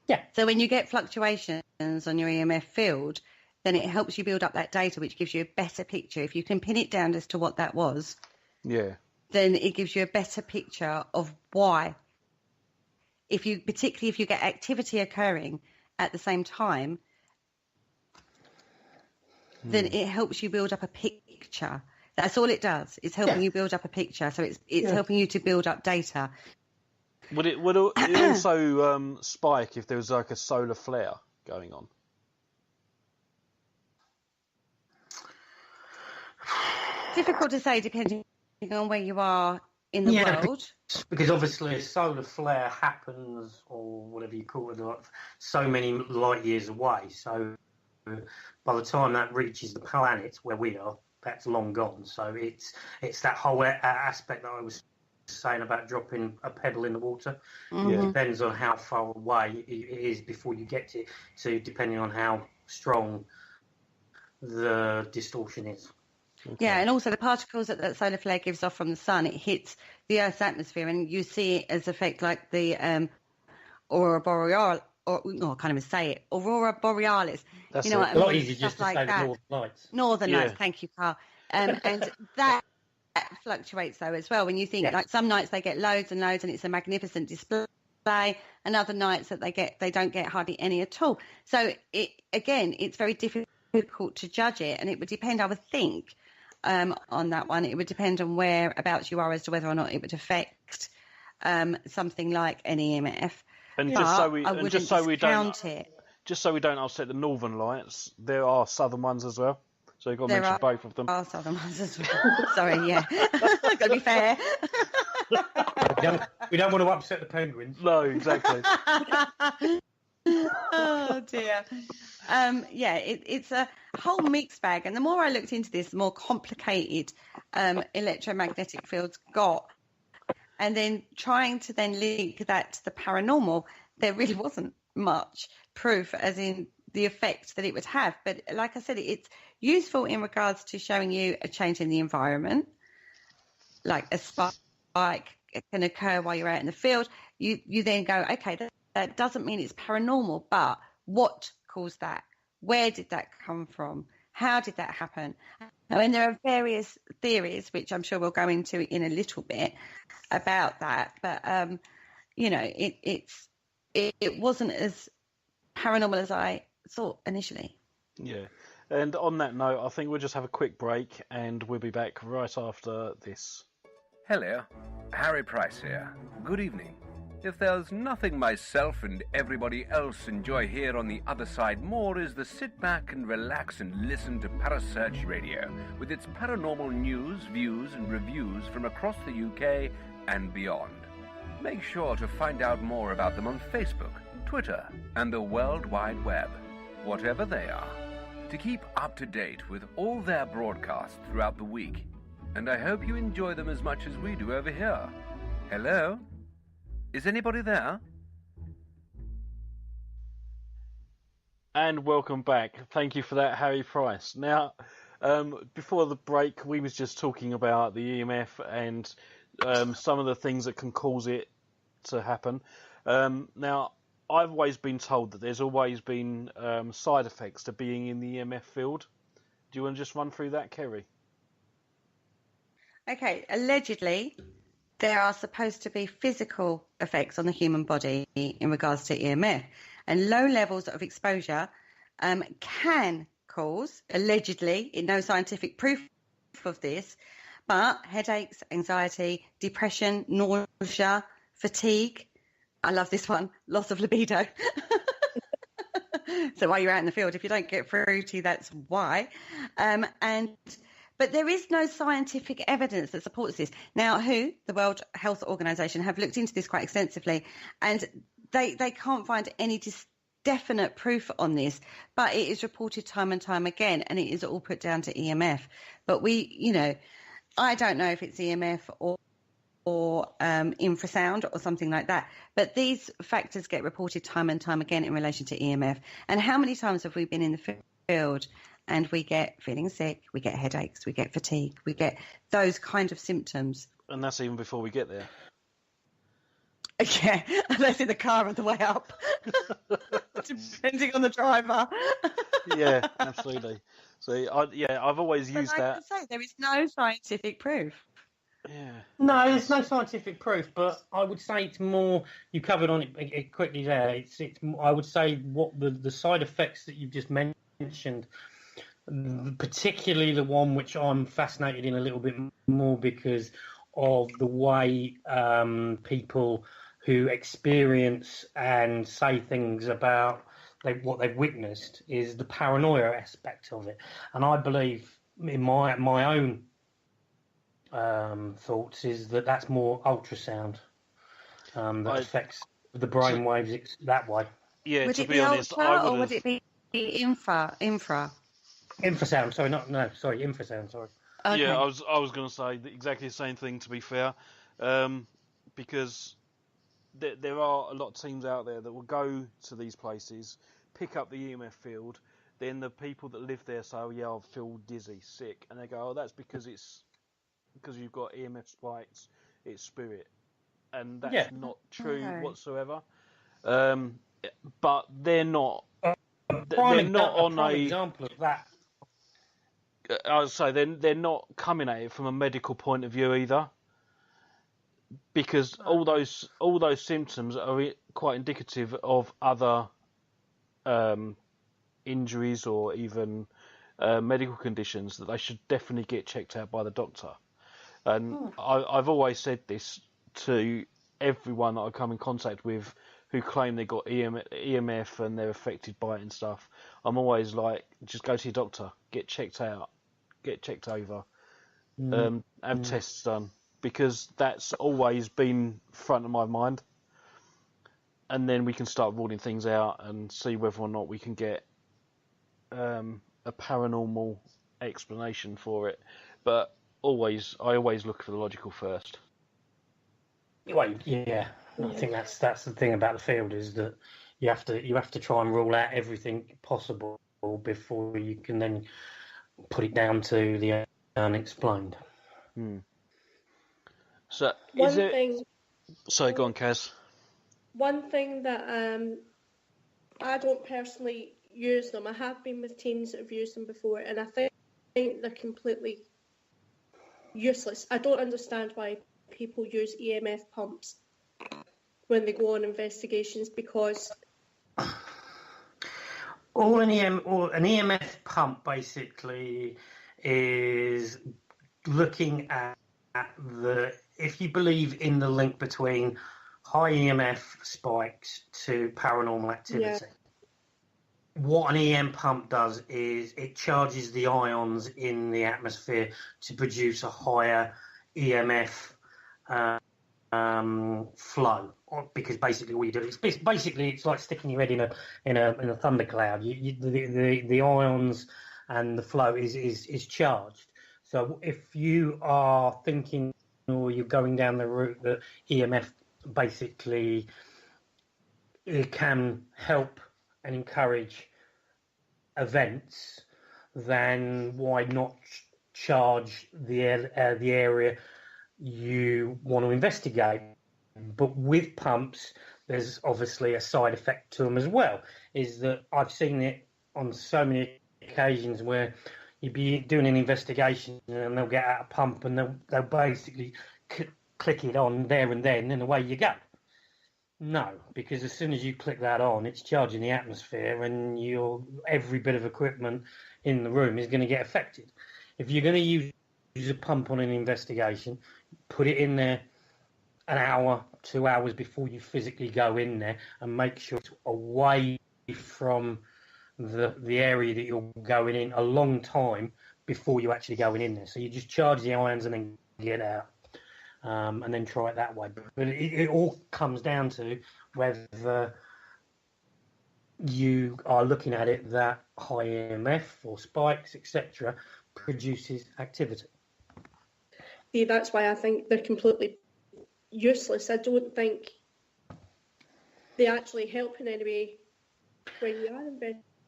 Speaker 5: Yeah.
Speaker 3: So when you get fluctuations on your EMF field, then it helps you build up that data, which gives you a better picture. If you can pin it down as to what that was, then it gives you a better picture of why. Particularly if you get activity occurring at the same time, then it helps you build up a picture. That's all it does. It's helping you build up a picture. So it's helping you to build up data.
Speaker 2: Would it also spike if there was like a solar flare going on?
Speaker 3: Difficult to say, depending on where you are in the world.
Speaker 5: Because obviously a solar flare happens, or whatever you call it, like so many light years away. So by the time that reaches the planet where we are, that's long gone. So it's that whole aspect that I was saying about dropping a pebble in the water. It depends on how far away it is before you get to depending on how strong the distortion is.
Speaker 3: Okay. Yeah, and also the particles that solar flare gives off from the sun, it hits the Earth's atmosphere, and you see it as effect like the aurora boreal, or no, I can't even say it, aurora borealis.
Speaker 2: That's
Speaker 3: you know,
Speaker 5: a lot easier just to say the Northern Lights.
Speaker 3: Northern Lights, thank you, Carl. And that fluctuates though as well. When you think like some nights they get loads and loads, and it's a magnificent display, and other nights that they don't get hardly any at all. So it's very difficult to judge it, and it would depend, I would think, on that one. It would depend on whereabouts you are as to whether or not it would affect something like an EMF.
Speaker 2: And just so we don't upset the Northern Lights, there are Southern ones as well. So you've got to mention both of them.
Speaker 3: There are Southern ones as well. Sorry, yeah. Got to be fair.
Speaker 5: We don't want to upset the penguins.
Speaker 2: No, exactly.
Speaker 3: Oh dear. It's a whole mixed bag, and the more I looked into this, the more complicated electromagnetic fields got. And then trying to then link that to the paranormal, there really wasn't much proof as in the effect that it would have. But like I said, it's useful in regards to showing you a change in the environment, like a spike can occur while you're out in the field. You then go, okay, that doesn't mean it's paranormal, but what caused that? Where did that come from? How did that happen? I mean, there are various theories, which I'm sure we'll go into in a little bit about that. But, it wasn't as paranormal as I thought initially.
Speaker 2: Yeah. And on that note, I think we'll just have a quick break, and we'll be back right after this.
Speaker 6: Hello, Harry Price here. Good evening. If there's nothing myself and everybody else enjoy here on the other side more is the sit back and relax and listen to Parasearch Radio with its paranormal news, views and reviews from across the UK and beyond. Make sure to find out more about them on Facebook, Twitter and the World Wide Web, whatever they are, to keep up to date with all their broadcasts throughout the week. And I hope you enjoy them as much as we do over here. Hello? Is anybody there?
Speaker 2: And welcome back. Thank you for that, Harry Price. Now, before the break, we was just talking about the EMF and some of the things that can cause it to happen. Now, I've always been told that there's always been side effects to being in the EMF field. Do you want to just run through that, Kerry?
Speaker 3: Okay, allegedly, there are supposed to be physical effects on the human body in regards to EMF, and low levels of exposure can cause, allegedly, no scientific proof of this, but headaches, anxiety, depression, nausea, fatigue. I love this one, loss of libido. So while you're out in the field, if you don't get fruity, that's why. But there is no scientific evidence that supports this. Now, the World Health Organization, have looked into this quite extensively, and they can't find any definite proof on this, but it is reported time and time again, and it is all put down to EMF. But I don't know if it's EMF or infrasound or something like that. But these factors get reported time and time again in relation to EMF. And how many times have we been in the field and we get feeling sick, we get headaches, we get fatigue, we get those kind of symptoms?
Speaker 2: And that's even before we get there.
Speaker 3: Yeah, unless in the car on the way up, depending on the driver.
Speaker 2: Yeah, absolutely. So, I've always used that.
Speaker 3: I say, there is no scientific proof.
Speaker 2: Yeah.
Speaker 5: No, there's no scientific proof, but I would say it's more. You covered on it quickly there. It's. I would say what the side effects that you've just mentioned, particularly the one which I'm fascinated in a little bit more because of the way people who experience and say things about what they've witnessed is the paranoia aspect of it, and I believe in my own thoughts is that's more ultrasound that affects the brain waves that way.
Speaker 2: Yeah,
Speaker 3: would
Speaker 2: to
Speaker 3: it
Speaker 2: be honest,
Speaker 3: ultra, or would it be infrasound.
Speaker 5: Infrasound. Sorry.
Speaker 3: Okay.
Speaker 2: Yeah, I was going to say exactly the same thing. To be fair, because there are a lot of teams out there that will go to these places, pick up the EMF field, then the people that live there say, "Oh yeah, I feel dizzy, sick," and they go, "Oh, that's because you've got EMF spikes, it's spirit," and that's not true whatsoever. But they're not. They're not on
Speaker 5: a example of that.
Speaker 2: I would say they're not coming at it from a medical point of view either, because all those symptoms are quite indicative of other injuries or even medical conditions that they should definitely get checked out by the doctor. And I've always said this to everyone that I come in contact with who claim they got EMF and they're affected by it and stuff. I'm always like, just go to your doctor, get checked out, get checked over, have tests done, because that's always been front of my mind. And then we can start ruling things out and see whether or not we can get a paranormal explanation for it. But I always look for the logical first.
Speaker 5: Well, yeah. I think that's the thing about the field, is that you have to try and rule out everything possible before you can then put it down to the unexplained.
Speaker 2: So Sorry, go on, Kaz.
Speaker 4: One thing that I don't personally use them. I have been with teams that have used them before, and I think they're completely useless. I don't understand why people use EMF pumps when they go on investigations, because
Speaker 5: an EMF pump basically is looking at if you believe in the link between high EMF spikes to paranormal activity. What an EM pump does is it charges the ions in the atmosphere to produce a higher EMF flow, because basically all you do is it's like sticking your head in a thundercloud. The ions and the flow is charged. So if you are thinking, or you're going down the route that EMF basically it can help and encourage events, then why not charge the area you want to investigate? But with pumps, there's obviously a side effect to them as well, is that I've seen it on so many occasions where you'd be doing an investigation and they'll get out a pump and they'll basically click it on there and then, and away you go. No, because as soon as you click that on, it's charging the atmosphere, and every bit of equipment in the room is going to get affected. If you're going to use a pump on an investigation, put it in there an hour, 2 hours before you physically go in there, and make sure it's away from the area that you're going in a long time before you actually going in there. So you just charge the ions and then get out. And then try it that way. But it all comes down to whether you are looking at it that high EMF or spikes, etc., produces activity.
Speaker 4: See, that's why I think they're completely useless. I don't think they actually help in any way when you are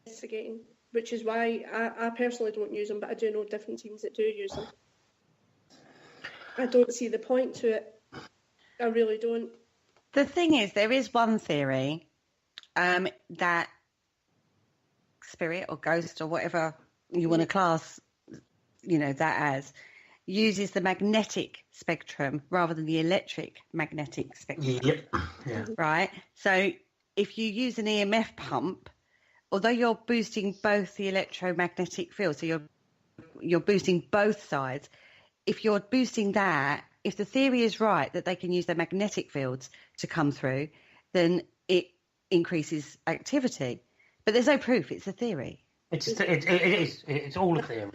Speaker 4: investigating, which is why I personally don't use them, but I do know different teams that do use them. I don't see the point to it. I really don't.
Speaker 3: The thing is, there is one theory that spirit or ghost or whatever you want to class, that as, uses the magnetic spectrum rather than the electric magnetic spectrum.
Speaker 5: Yep. Yeah.
Speaker 3: Right? So if you use an EMF pump, although you're boosting both the electromagnetic field, so you're boosting both sides, if you're boosting that, if the theory is right that they can use their magnetic fields to come through, then it increases activity. But there's no proof. It's a theory.
Speaker 5: It is. It's all a theory.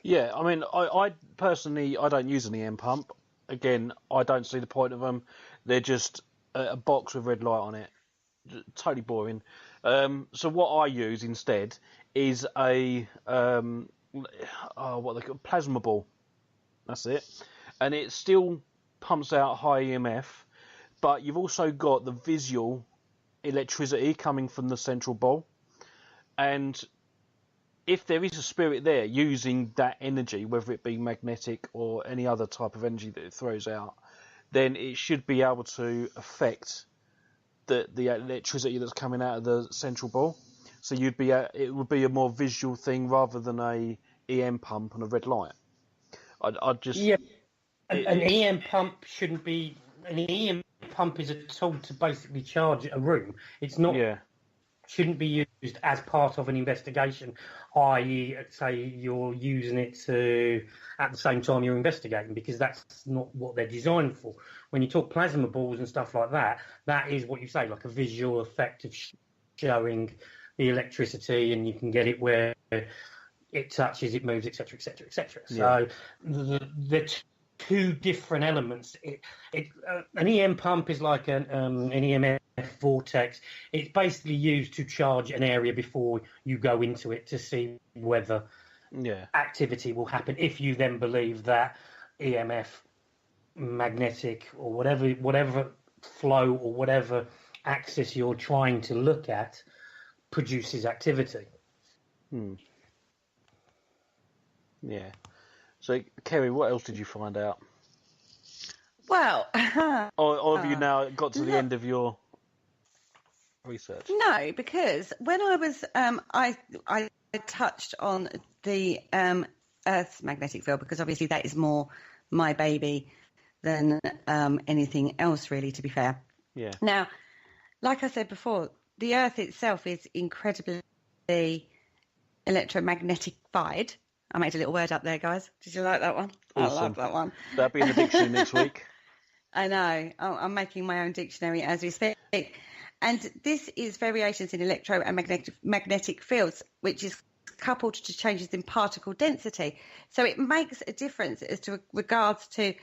Speaker 2: Yeah, I mean, I personally, I don't use an EM pump. Again, I don't see the point of them. They're just a box with red light on it. Totally boring. So what I use instead is a what they call plasma ball. That's it, and it still pumps out high EMF, but you've also got the visual electricity coming from the central ball, and if there is a spirit there using that energy, whether it be magnetic or any other type of energy that it throws out, then it should be able to affect the electricity that's coming out of the central ball. So it would be a more visual thing rather than a EM pump and a red light. I'd just
Speaker 5: an EM pump shouldn't be. An EM pump is a tool to basically charge a room. It's not.
Speaker 2: Yeah.
Speaker 5: Shouldn't be used as part of an investigation, i.e., say you're using it to at the same time you're investigating, because that's not what they're designed for. When you talk plasma balls and stuff like that, that is what you say, like a visual effect of showing the electricity, and you can get it where it touches, it moves, etc., etc., etc. So the two different elements. An EM pump is like an EMF vortex. It's basically used to charge an area before you go into it to see whether activity will happen. If you then believe that EMF, magnetic or whatever flow or whatever axis you're trying to look at produces activity.
Speaker 2: Yeah. So, Kerry, what else did you find out?
Speaker 3: Well,
Speaker 2: or have you now got to the end of your research?
Speaker 3: No, because when I was, I touched on the Earth's magnetic field, because obviously that is more my baby than anything else, really, to be fair.
Speaker 2: Yeah.
Speaker 3: Now, like I said before, the Earth itself is incredibly electromagnetified. I made a little word up there, guys. Did you like that one?
Speaker 2: Awesome.
Speaker 3: I love that one.
Speaker 2: That'll be in the dictionary next week.
Speaker 3: I know. I'm making my own dictionary as we speak. And this is variations in electro and magnetic fields, which is coupled to changes in particle density. So it makes a difference as to regards to,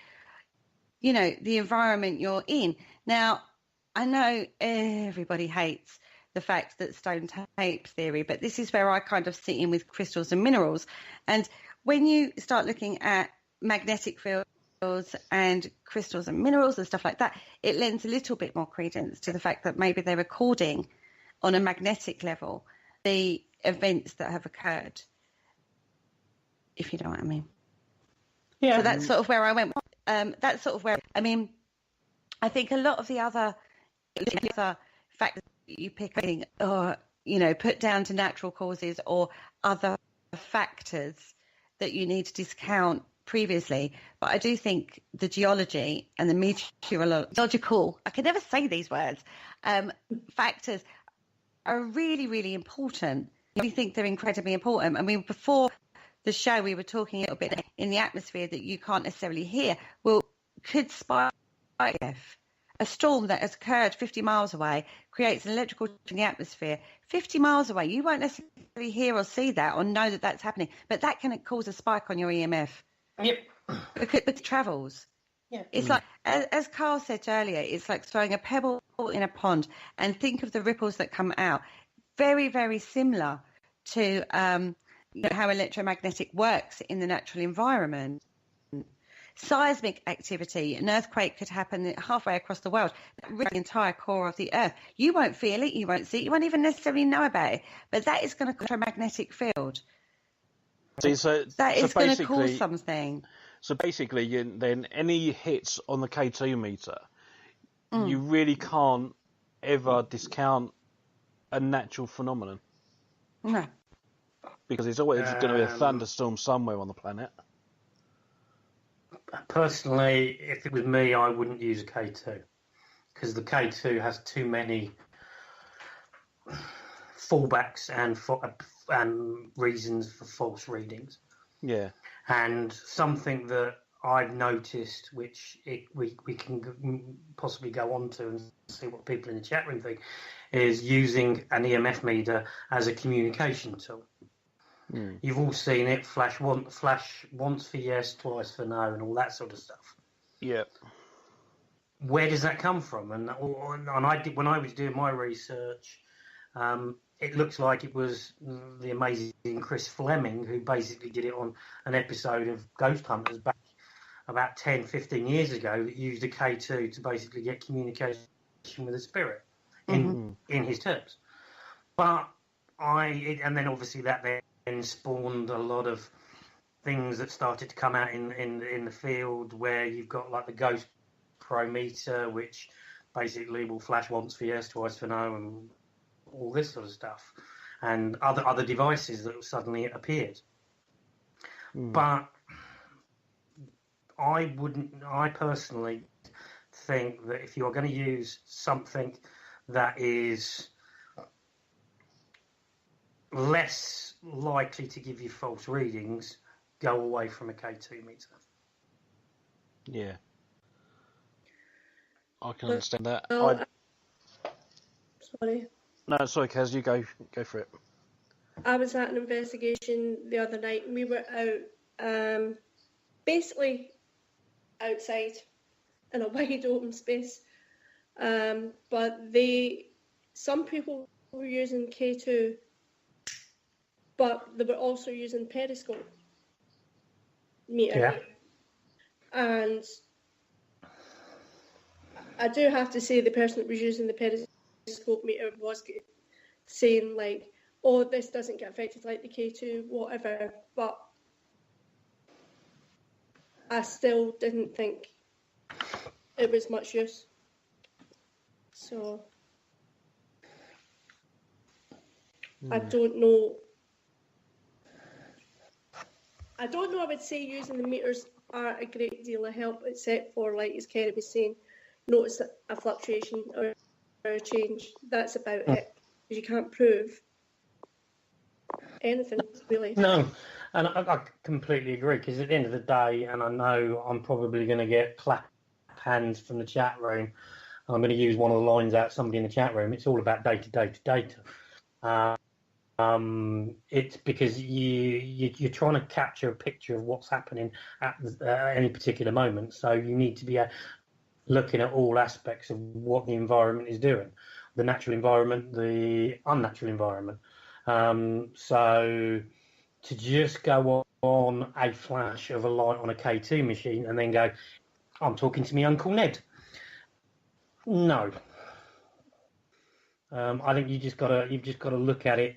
Speaker 3: the environment you're in. Now, I know everybody hates the fact that stone tape theory, but this is where I kind of sit in with crystals and minerals. And when you start looking at magnetic fields and crystals and minerals and stuff like that, it lends a little bit more credence to the fact that maybe they're recording on a magnetic level the events that have occurred, if you know what I mean. Yeah. So that's sort of where I went. That's sort of where, I think a lot of the other factors you pick or put down to natural causes or other factors that you need to discount previously, but I do think the geology and the meteorological, I can never say these words, factors are really, really important. We think they're incredibly important. Before the show we were talking a little bit in the atmosphere that you can't necessarily hear. Well, could spike a storm that has occurred 50 miles away creates an electrical charge in the atmosphere 50 miles away. You won't necessarily hear or see that or know that that's happening, but that can cause a spike on your EMF.
Speaker 5: Yep.
Speaker 3: Because it travels. Yeah. It's like, as Carl said earlier, it's like throwing a pebble in a pond and think of the ripples that come out. Very, very similar to how electromagnetic works in the natural environment. Seismic activity, an earthquake could happen halfway across the world, the entire core of the earth. You won't feel it, you won't see it, you won't even necessarily know about it, but that is going to cause a magnetic field.
Speaker 2: See,
Speaker 3: that is going to cause something.
Speaker 2: So basically, then any hits on the K2 meter, you really can't ever discount a natural phenomenon.
Speaker 3: No.
Speaker 2: Because there's always going to be a thunderstorm somewhere on the planet.
Speaker 5: Personally, if it was me, I wouldn't use a K2 because the K2 has too many fallbacks and reasons for false readings.
Speaker 2: Yeah.
Speaker 5: And something that I've noticed, which we can possibly go on to and see what people in the chat room think, is using an EMF meter as a communication tool. You've all seen it, flash once for yes, twice for no, and all that sort of stuff.
Speaker 2: Yep.
Speaker 5: Where does that come from? And I did when I was doing my research. It looks like it was the amazing Chris Fleming who basically did it on an episode of Ghost Hunters back about 10, 15 years ago, that used a K2 to basically get communication with a spirit in his terms. But and then obviously that then spawned a lot of things that started to come out in the field, where you've got like the Ghost Pro meter, which basically will flash once for yes, twice for no, and all this sort of stuff, and other devices that suddenly appeared. But I personally think that if you're going to use something that is less likely to give you false readings, go away from a K2 meter.
Speaker 2: Yeah. I can understand that.
Speaker 4: Sorry.
Speaker 2: No, sorry, Kaz, you go for it.
Speaker 4: I was at an investigation the other night, and we were out, basically outside in a wide open space. But some people were using K2, but they were also using periscope meter.
Speaker 5: Yeah.
Speaker 4: And I do have to say the person that was using the periscope meter was saying like, oh, this doesn't get affected like the K2, whatever, but I still didn't think it was much use. So I don't know. I would say using the meters are a great deal of help, except for, like as Kerry was saying, notice a fluctuation or a change. That's about it. Because you can't prove anything, really.
Speaker 5: No, and I completely agree, because at the end of the day, and I know I'm probably going to get clap hands from the chat room, I'm going to use one of the lines out somebody in the chat room, it's all about data. It's because you're trying to capture a picture of what's happening at any particular moment, so you need to be looking at all aspects of what the environment is doing, the natural environment, the unnatural environment. So to just go on a flash of a light on a K2 machine and then go, I'm talking to me Uncle Ned. No. I think you've just got to look at it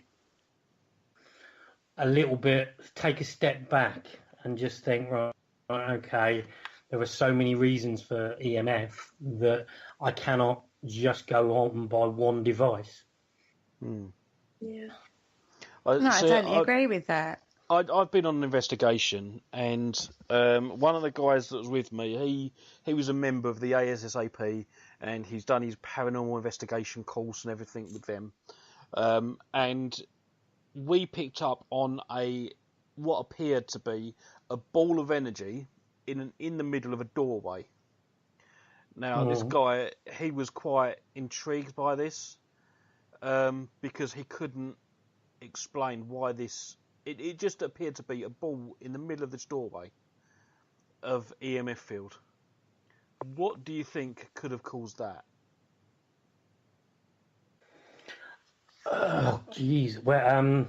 Speaker 5: a little bit, take a step back and just think, right, okay, there are so many reasons for EMF that I cannot just go on by one device.
Speaker 4: Yeah.
Speaker 3: I totally agree with that.
Speaker 2: I've been on an investigation, and one of the guys that was with me, he was a member of the ASSAP, and he's done his paranormal investigation course and everything with them. And we picked up on what appeared to be a ball of energy in the middle of a doorway. Now, this guy, he was quite intrigued by this, because he couldn't explain why this. It just appeared to be a ball in the middle of this doorway of EMF field. What do you think could have caused that?
Speaker 5: Oh, geez. Well,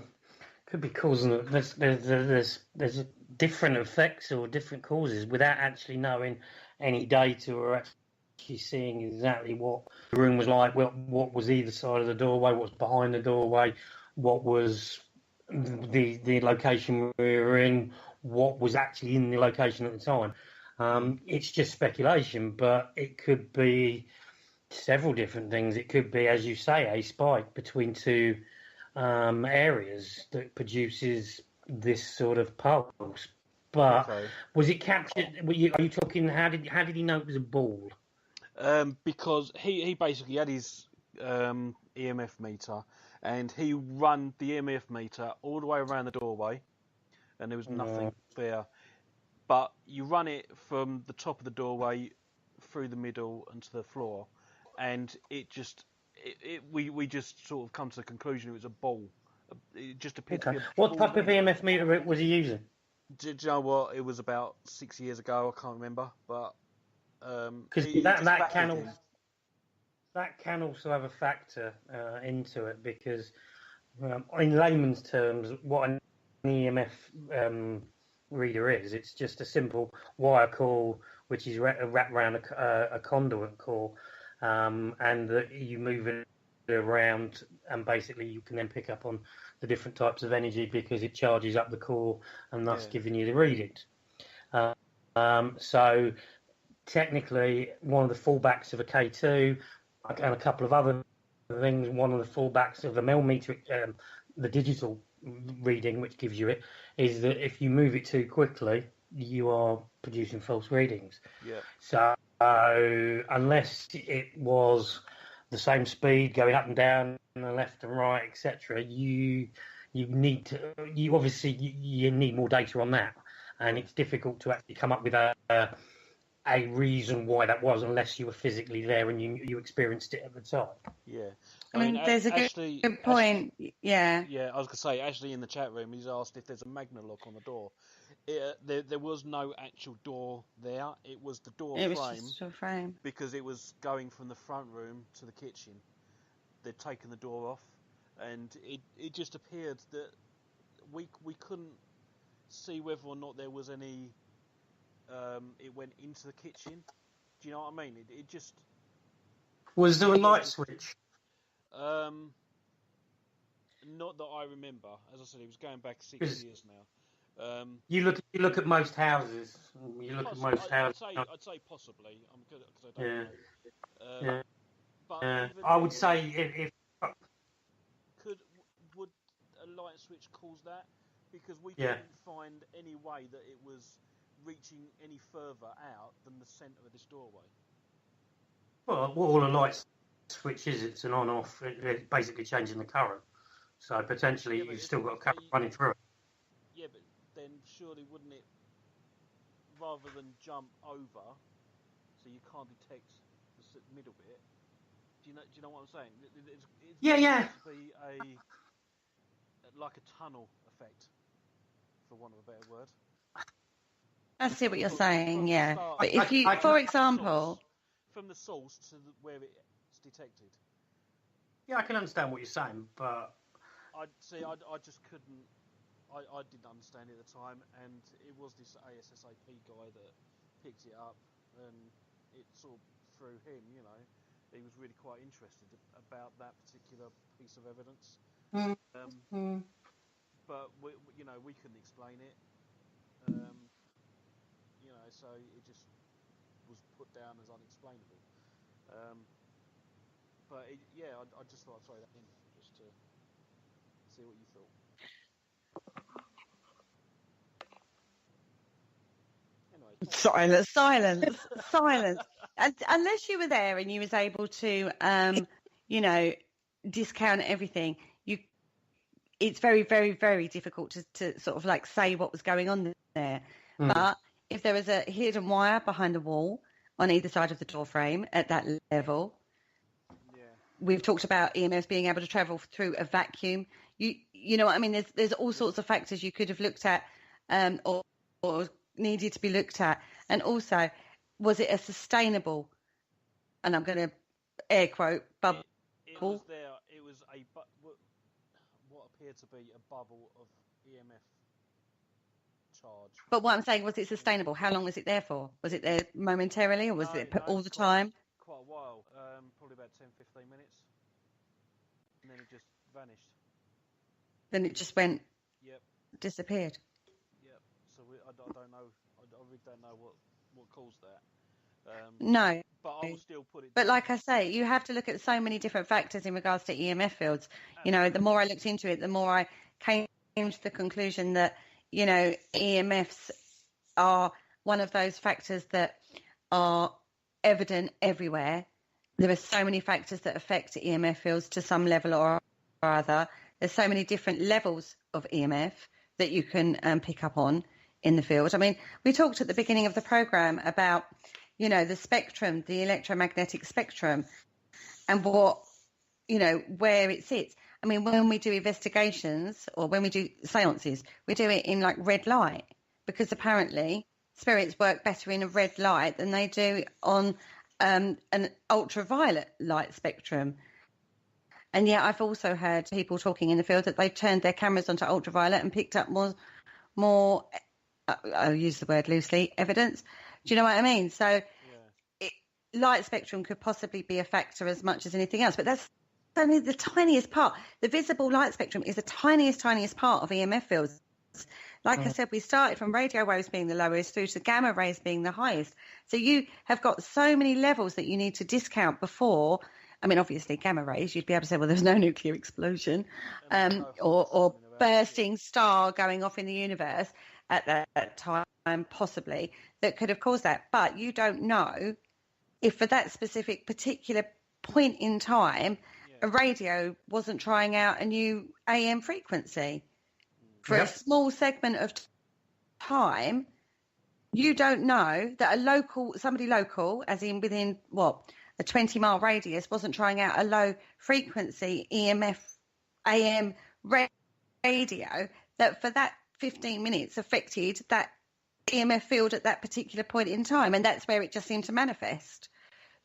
Speaker 5: could be causing. There's different effects or different causes without actually knowing any data or actually seeing exactly what the room was like, what was either side of the doorway, what was behind the doorway, what was the location we were in, what was actually in the location at the time. It's just speculation, but it could be several different things. It could be, as you say, a spike between two areas that produces this sort of pulse. But was it captured? Are you talking? How did he know it was a ball?
Speaker 2: Because he basically had his EMF meter, and he run the EMF meter all the way around the doorway, and there was nothing there. But you run it from the top of the doorway through the middle and to the floor, and we just sort of come to the conclusion it was a ball. It just appeared to be a
Speaker 5: What type of EMF meter was he using?
Speaker 2: Do you know what? It was about 6 years ago. I can't remember, but
Speaker 5: because that that can also have a factor into it, because in layman's terms, what an EMF reader is, it's just a simple wire core which is wrapped around a conduit core, and that you move it around, and basically you can then pick up on the different types of energy because it charges up the core and thus giving you the readings. So technically, one of the fallbacks of a K2 and a couple of other things, one of the fallbacks of the millimeter, the digital reading, which gives you it, is that if you move it too quickly, you are producing false readings. Yeah. So unless it was the same speed going up and down and left and right, etc., you need more data on that, and it's difficult to actually come up with a reason why that was, unless you were physically there and you experienced it at the time. Yeah.
Speaker 3: I mean there's a good point. Yeah,
Speaker 2: I was going to say, Ashley in the chat room, he's asked if there's a magnet lock on the door. There was no actual door there. It was the door frame. It was just a frame. Because it was going from the front room to the kitchen. They'd taken the door off, and it just appeared that we couldn't see whether or not there was any... it went into the kitchen. Do you know what I mean? It just...
Speaker 5: Was there a light switch?
Speaker 2: Not that I remember. As I said, it was going back 6 years now.
Speaker 5: You look at most houses. I'd
Speaker 2: say possibly. I'm good because I don't know. But
Speaker 5: I would say if
Speaker 2: would a light switch cause that? Because we couldn't find any way that it was reaching any further out than the centre of this doorway.
Speaker 5: Well, all a light switch is, it's an on-off. It's basically changing the current. So potentially you've still got a current running through it.
Speaker 2: Yeah, but then surely wouldn't it, rather than jump over, so you can't detect the middle bit? Do you know what I'm saying? It's
Speaker 5: yeah.
Speaker 2: To be like a tunnel effect, for want of a better word.
Speaker 3: I see what you're saying. Yeah, but if you, for example,
Speaker 2: from the source to where it's detected.
Speaker 5: Yeah, I can understand what you're saying, but
Speaker 2: I just couldn't. I didn't understand it at the time, and it was this ASSAP guy that picked it up, and it sort of through him, he was really quite interested about that particular piece of evidence. But we couldn't explain it, so it just was put down as unexplainable. But I just thought I'd throw that in there just to see what you thought.
Speaker 3: Silence. And unless you were there and you was able to, discount everything, it's very, very, very difficult to sort of like say what was going on there. But if there was a hidden wire behind the wall on either side of the door frame at that level, we've talked about EMFs being able to travel through a vacuum. You know what I mean? There's all sorts of factors you could have looked at, or needed to be looked at. And also, was it a sustainable, and I'm going to air quote, bubble?
Speaker 2: It was there. It was what appeared to be a bubble of EMF charge.
Speaker 3: But what I'm saying, was it sustainable? How long was it there for? Was it there momentarily, or was it all the time?
Speaker 2: Quite a while, probably about 10-15 minutes, and then it just vanished.
Speaker 3: Then it just went.
Speaker 2: Yep.
Speaker 3: Disappeared.
Speaker 2: Yep. So I don't know. I really don't know what caused that.
Speaker 3: No.
Speaker 2: But I will still put it.
Speaker 3: But like I say, you have to look at so many different factors in regards to EMF fields. The more I looked into it, the more I came to the conclusion that, EMFs are one of those factors that are evident everywhere. There are so many factors that affect EMF fields to some level or other. There's so many different levels of EMF that you can pick up on in the field. I mean, we talked at the beginning of the program about, the spectrum, the electromagnetic spectrum, and what, where it sits. I mean, when we do investigations or when we do seances, we do it in like red light, because apparently spirits work better in a red light than they do on an ultraviolet light spectrum. And yet I've also heard people talking in the field that they've turned their cameras onto ultraviolet and picked up more I'll use the word loosely, evidence. Do you know what I mean? So light spectrum could possibly be a factor as much as anything else, but that's only the tiniest part. The visible light spectrum is the tiniest part of EMF fields. Like I said, we started from radio waves being the lowest through to gamma rays being the highest. So you have got so many levels that you need to discount before. I mean, obviously, gamma rays, you'd be able to say, well, there's no nuclear explosion or bursting star going off in the universe at that time, possibly, that could have caused that. But you don't know if for that specific particular point in time, a radio wasn't trying out a new AM frequency. For a small segment of time, you don't know that somebody local, as in within, a 20-mile radius, wasn't trying out a low frequency EMF AM radio that for that 15 minutes affected that EMF field at that particular point in time. And that's where it just seemed to manifest.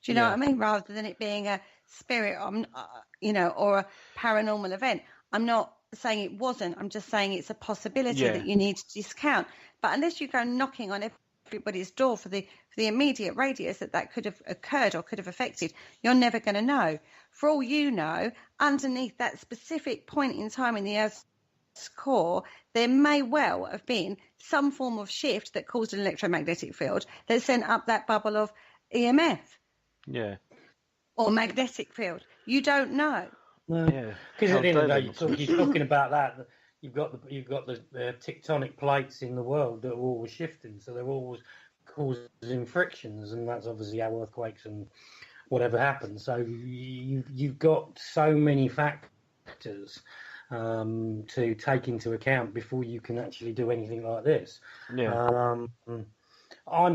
Speaker 3: Do you know what I mean? Rather than it being a spirit, or a paranormal event. I'm not saying it wasn't. I'm just saying it's a possibility that you need to discount. But unless you go knocking on everybody's door for the immediate radius that could have occurred or could have affected, you're never going to know. For all you know, underneath that specific point in time in the Earth's core, there may well have been some form of shift that caused an electromagnetic field that sent up that bubble of EMF. Yeah. Or magnetic field. You don't know.
Speaker 5: Because at the end of the day, you're talking about that. You've got the tectonic plates in the world that are always shifting, so they're always causing frictions, and that's obviously how earthquakes and whatever happens. So you've got so many factors to take into account before you can actually do anything like this. I'm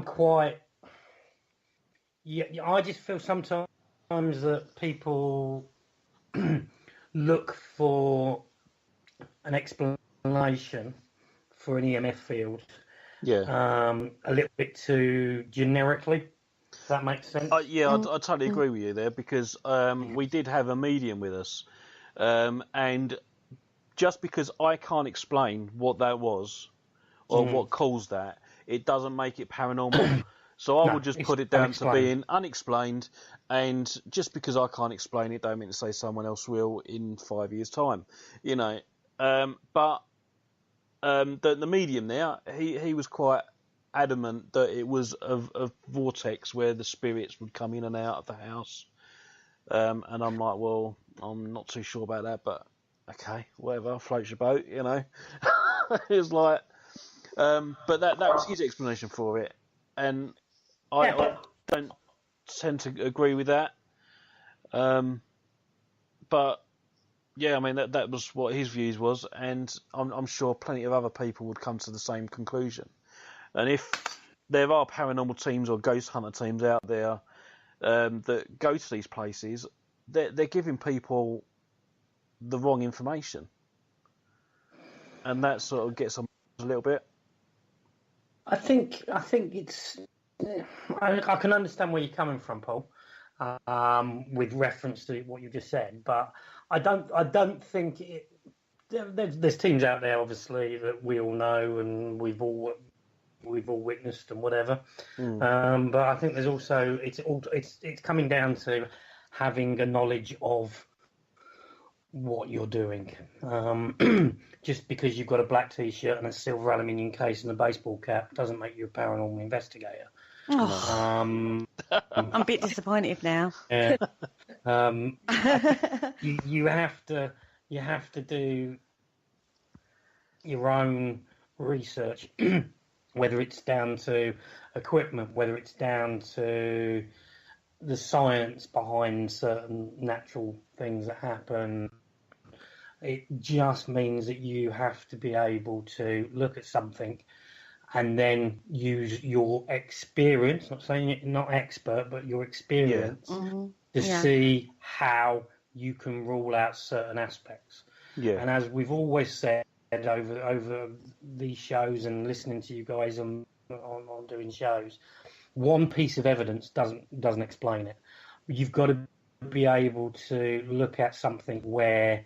Speaker 5: quite. I just feel sometimes that people look for an explanation for an EMF field a little bit too generically. Does that make sense?
Speaker 2: I totally agree with you there, because we did have a medium with us, and just because I can't explain what that was or what caused that, it doesn't make it paranormal. So I would just put it down to being unexplained, and just because I can't explain it, don't mean to say someone else will in 5 years' time, But the medium there, he was quite adamant that it was a vortex where the spirits would come in and out of the house, and I'm like, well, I'm not too sure about that, but okay, whatever, floats your boat, It's like, but that was his explanation for it, and I don't tend to agree with that. But yeah, I mean that was what his views was, and I'm sure plenty of other people would come to the same conclusion. And if there are paranormal teams or ghost hunter teams out there that go to these places, they're giving people the wrong information, and that sort of gets them a little bit.
Speaker 5: I think it's. I can understand where you're coming from, Paul, with reference to what you just said, but I don't think it. There's teams out there, obviously, that we all know and we've all witnessed and whatever. But I think there's also it's coming down to having a knowledge of what you're doing. Just because you've got a black T-shirt and a silver aluminium case and a baseball cap doesn't make you a paranormal investigator.
Speaker 3: I'm a bit disappointed now.
Speaker 5: Yeah. You have to do your own research, whether it's down to equipment, whether it's down to the science behind certain natural things that happen. It just means that you have to be able to look at something and then use your experience, not saying you're not expert, but your experience to see how you can rule out certain aspects. And as we've always said over these shows and listening to you guys on doing shows, one piece of evidence doesn't explain it. You've got to be able to look at something where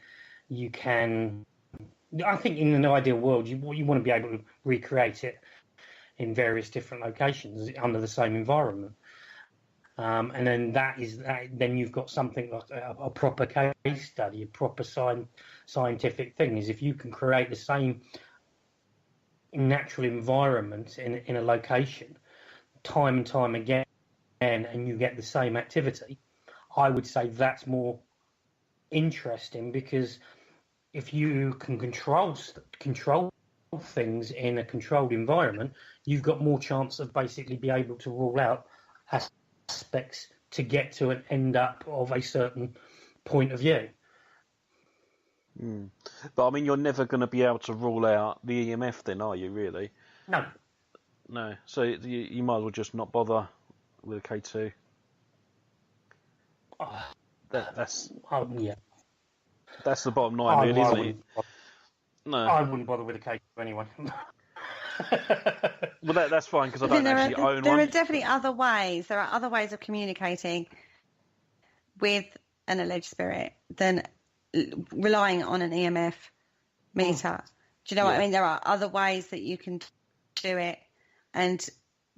Speaker 5: you can. I think in an ideal world, you want to be able to recreate it in various different locations under the same environment. And then then you've got something like a proper case study, a proper scientific thing. Is if you can create the same natural environment in a location time and time again, and you get the same activity, I would say that's more interesting, because if you can control things in a controlled environment, you've got more chance of basically be able to rule out aspects to get to an end up of a certain point of view.
Speaker 2: But I mean, you're never going to be able to rule out the EMF then, are you, really?
Speaker 5: No.
Speaker 2: So you might as well just not bother with a K2. That's the bottom line, really, isn't it? No,
Speaker 5: I wouldn't bother with a K2 anyway.
Speaker 2: Well, that's fine, because I don't actually own one.
Speaker 3: There are definitely other ways. There are other ways of communicating with an alleged spirit than relying on an EMF meter. Do you know what I mean? There are other ways that you can do it, and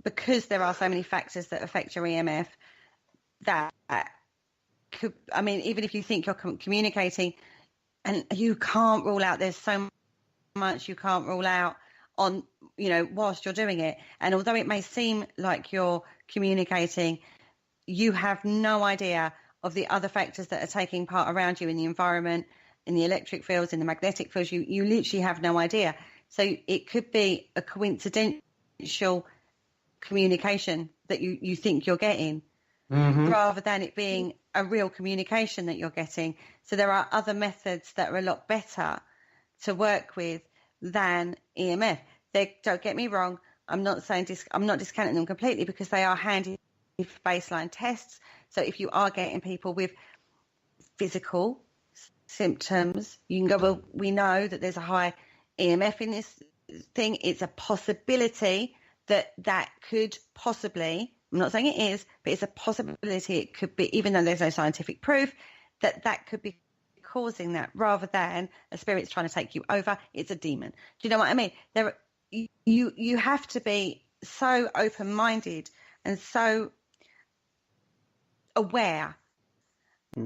Speaker 3: because there are so many factors that affect your EMF, that could, I mean, even if you think you're communicating, and you can't rule out, there's so much you can't rule out on, whilst you're doing it. And although it may seem like you're communicating, you have no idea of the other factors that are taking part around you in the environment, in the electric fields, in the magnetic fields. You literally have no idea. So it could be a coincidental communication that you think you're getting, rather than it being a real communication that you're getting. So there are other methods that are a lot better to work with than EMF. Don't get me wrong, I'm not saying I'm not discounting them completely, because they are handy for baseline tests. So if you are getting people with physical symptoms, you can go, well, we know that there's a high EMF in this thing. It's a possibility that could possibly, I'm not saying it is, but it's a possibility it could be, even though there's no scientific proof, that could be causing that, rather than a spirit's trying to take you over. It's a demon. Do you know what I mean? You have to be so open-minded and so aware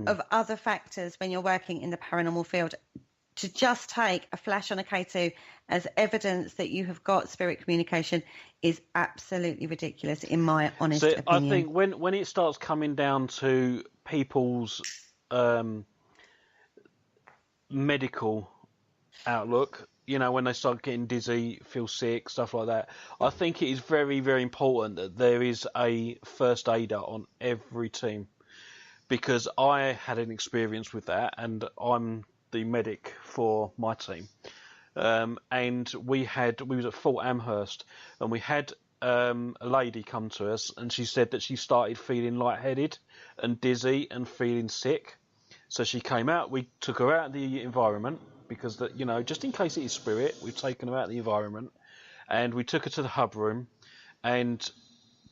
Speaker 3: of other factors when you're working in the paranormal field. To just take a flash on a K2 as evidence that you have got spirit communication is absolutely ridiculous, in my honest opinion.
Speaker 2: I think when it starts coming down to people's medical outlook, when they start getting dizzy, feel sick, stuff like that, I think it is very, very important that there is a first aider on every team, because I had an experience with that, and I'm the medic for my team. And we was at Fort Amherst, and we had a lady come to us, and she said that she started feeling lightheaded and dizzy and feeling sick. So she came out, we took her out of the environment, because just in case it is spirit, we've taken her out of the environment, and we took her to the hub room. And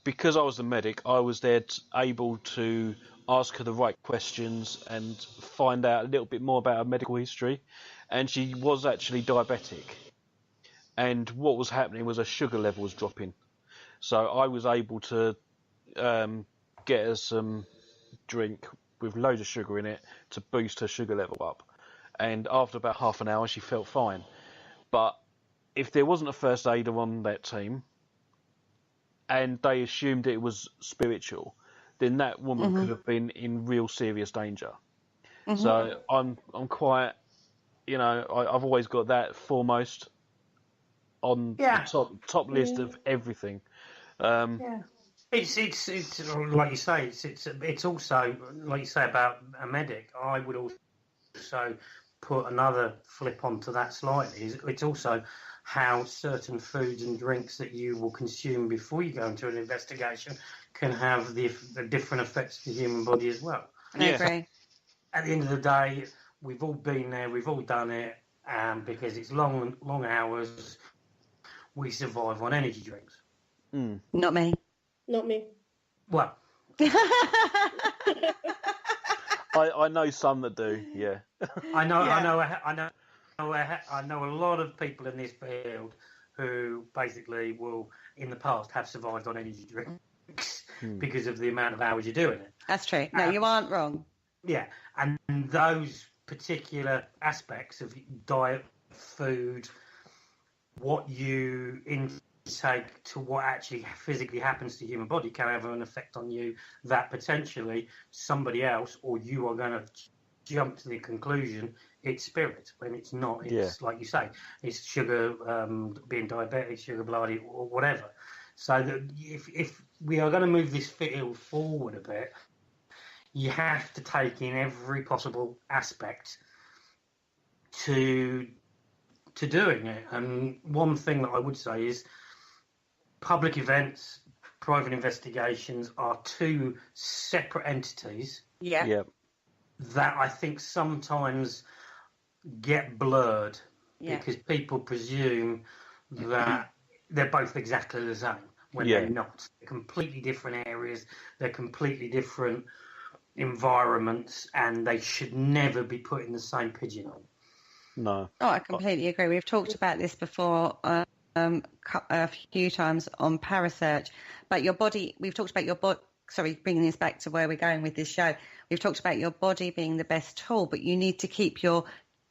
Speaker 2: because I was the medic, I was there able to ask her the right questions and find out a little bit more about her medical history. And she was actually diabetic, and what was happening was her sugar level was dropping. So I was able to get her some drink with loads of sugar in it to boost her sugar level up. And after about half an hour, she felt fine. But if there wasn't a first aider on that team, and they assumed it was spiritual, then that woman could have been in real serious danger. So I'm quite, I've always got that foremost on the top list of everything.
Speaker 5: It's like you say. It's also, like you say about a medic. I would also put another flip onto that slightly. It's also how certain foods and drinks that you will consume before you go into an investigation can have the different effects to the human body as well.
Speaker 3: I agree.
Speaker 5: At the end of the day, we've all been there, we've all done it, because it's long hours. We survive on energy drinks.
Speaker 3: Not me.
Speaker 4: Not me.
Speaker 5: Well,
Speaker 2: I know some that do. Yeah.
Speaker 5: I know
Speaker 3: Yeah.
Speaker 5: I know a lot of people in this field who basically will, in the past, have survived on energy drinks because of the amount of hours you're doing it.
Speaker 3: That's true. No, you aren't wrong.
Speaker 5: Yeah, and those particular aspects of diet, food, what you intake to what actually physically happens to the human body can have an effect on you that potentially somebody else or you are going to jump to the conclusion it's spirit when it's not. It's like you say, it's sugar, being diabetic, sugar bloody, or whatever. So that if we are going to move this field forward a bit, you have to take in every possible aspect to doing it. And one thing that I would say is public events, private investigations are two separate entities.
Speaker 3: Yeah.
Speaker 5: That I think sometimes get blurred because people presume that they're both exactly the same when they're not. They're completely different areas, they're completely different environments, and they should never be put in the same pigeonhole.
Speaker 2: No.
Speaker 3: Oh, I completely agree. We've talked about this before a few times on Parasearch, but your body, we've talked about your body, sorry, bringing this back to where we're going with this show. We've talked about your body being the best tool, but you need to keep your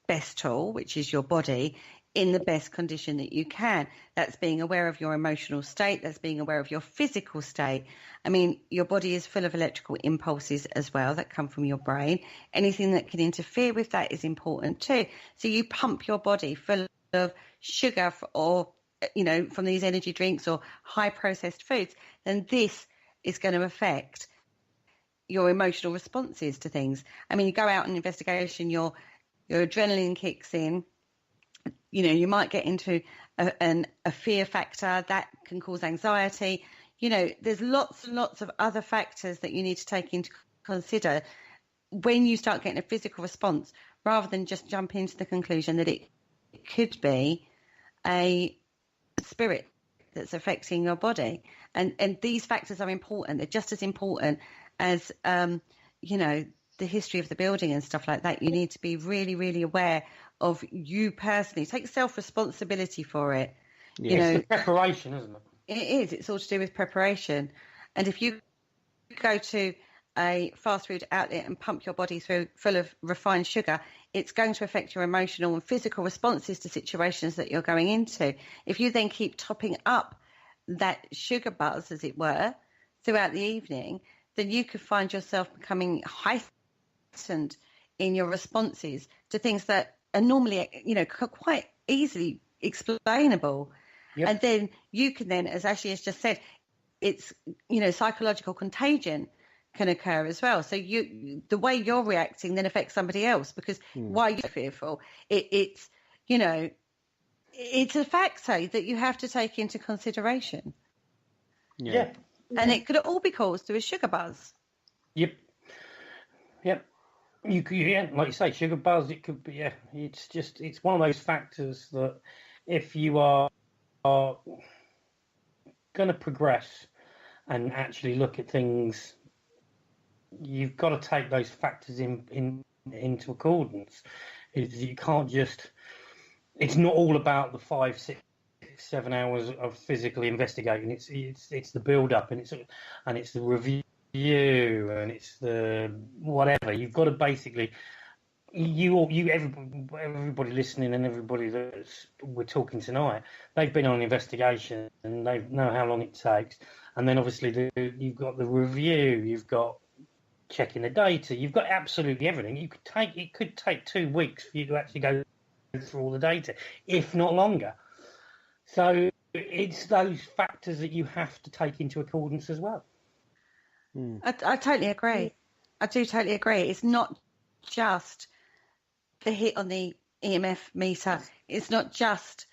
Speaker 3: best tool, which is your body, in the best condition that you can. That's being aware of your emotional state. That's being aware of your physical state. I mean, your body is full of electrical impulses as well that come from your brain. Anything that can interfere with that is important too. So you pump your body full of sugar or, from these energy drinks or high processed foods, then this is going to affect your emotional responses to things. I mean, you go out on an investigation, your adrenaline kicks in. You might get into a fear factor that can cause anxiety. There's lots and lots of other factors that you need to take into consider when you start getting a physical response, rather than just jump into the conclusion that it could be a spirit that's affecting your body. And these factors are important. They're just as important as, the history of the building and stuff like that. You need to be really, really aware of you personally. Take self-responsibility for it.
Speaker 5: It's the preparation, isn't it?
Speaker 3: It is. It's all to do with preparation. And if you go to a fast food outlet and pump your body full of refined sugar, it's going to affect your emotional and physical responses to situations that you're going into. If you then keep topping up that sugar buzz, as it were, throughout the evening, then you could find yourself becoming heightened in your responses to things that are normally, quite easily explainable. Yep. And then you can then, as Ashley has just said, it's, psychological contagion can occur as well. So the way you're reacting then affects somebody else, because why are you fearful? It's a factor that you have to take into consideration.
Speaker 5: Yeah.
Speaker 3: And it could all be caused through a sugar buzz. Yep.
Speaker 5: You could, like you say, sugar buzz. It could be. It's one of those factors that if you are going to progress and actually look at things, you've got to take those factors into accordance. You can't just. It's not all about the 5, 6, 7 hours of physically investigating. It's the build up and it's the review and it's the whatever. You've got to basically everybody listening and everybody that we're talking tonight, they've been on an investigation and they know how long it takes. And then obviously you've got the review, you've got checking the data, you've got absolutely everything. It could take 2 weeks for you to actually go through all the data, if not longer. So it's those factors that you have to take into accordance as well.
Speaker 3: I totally agree. I do totally agree. It's not just the hit on the EMF meter. It's not just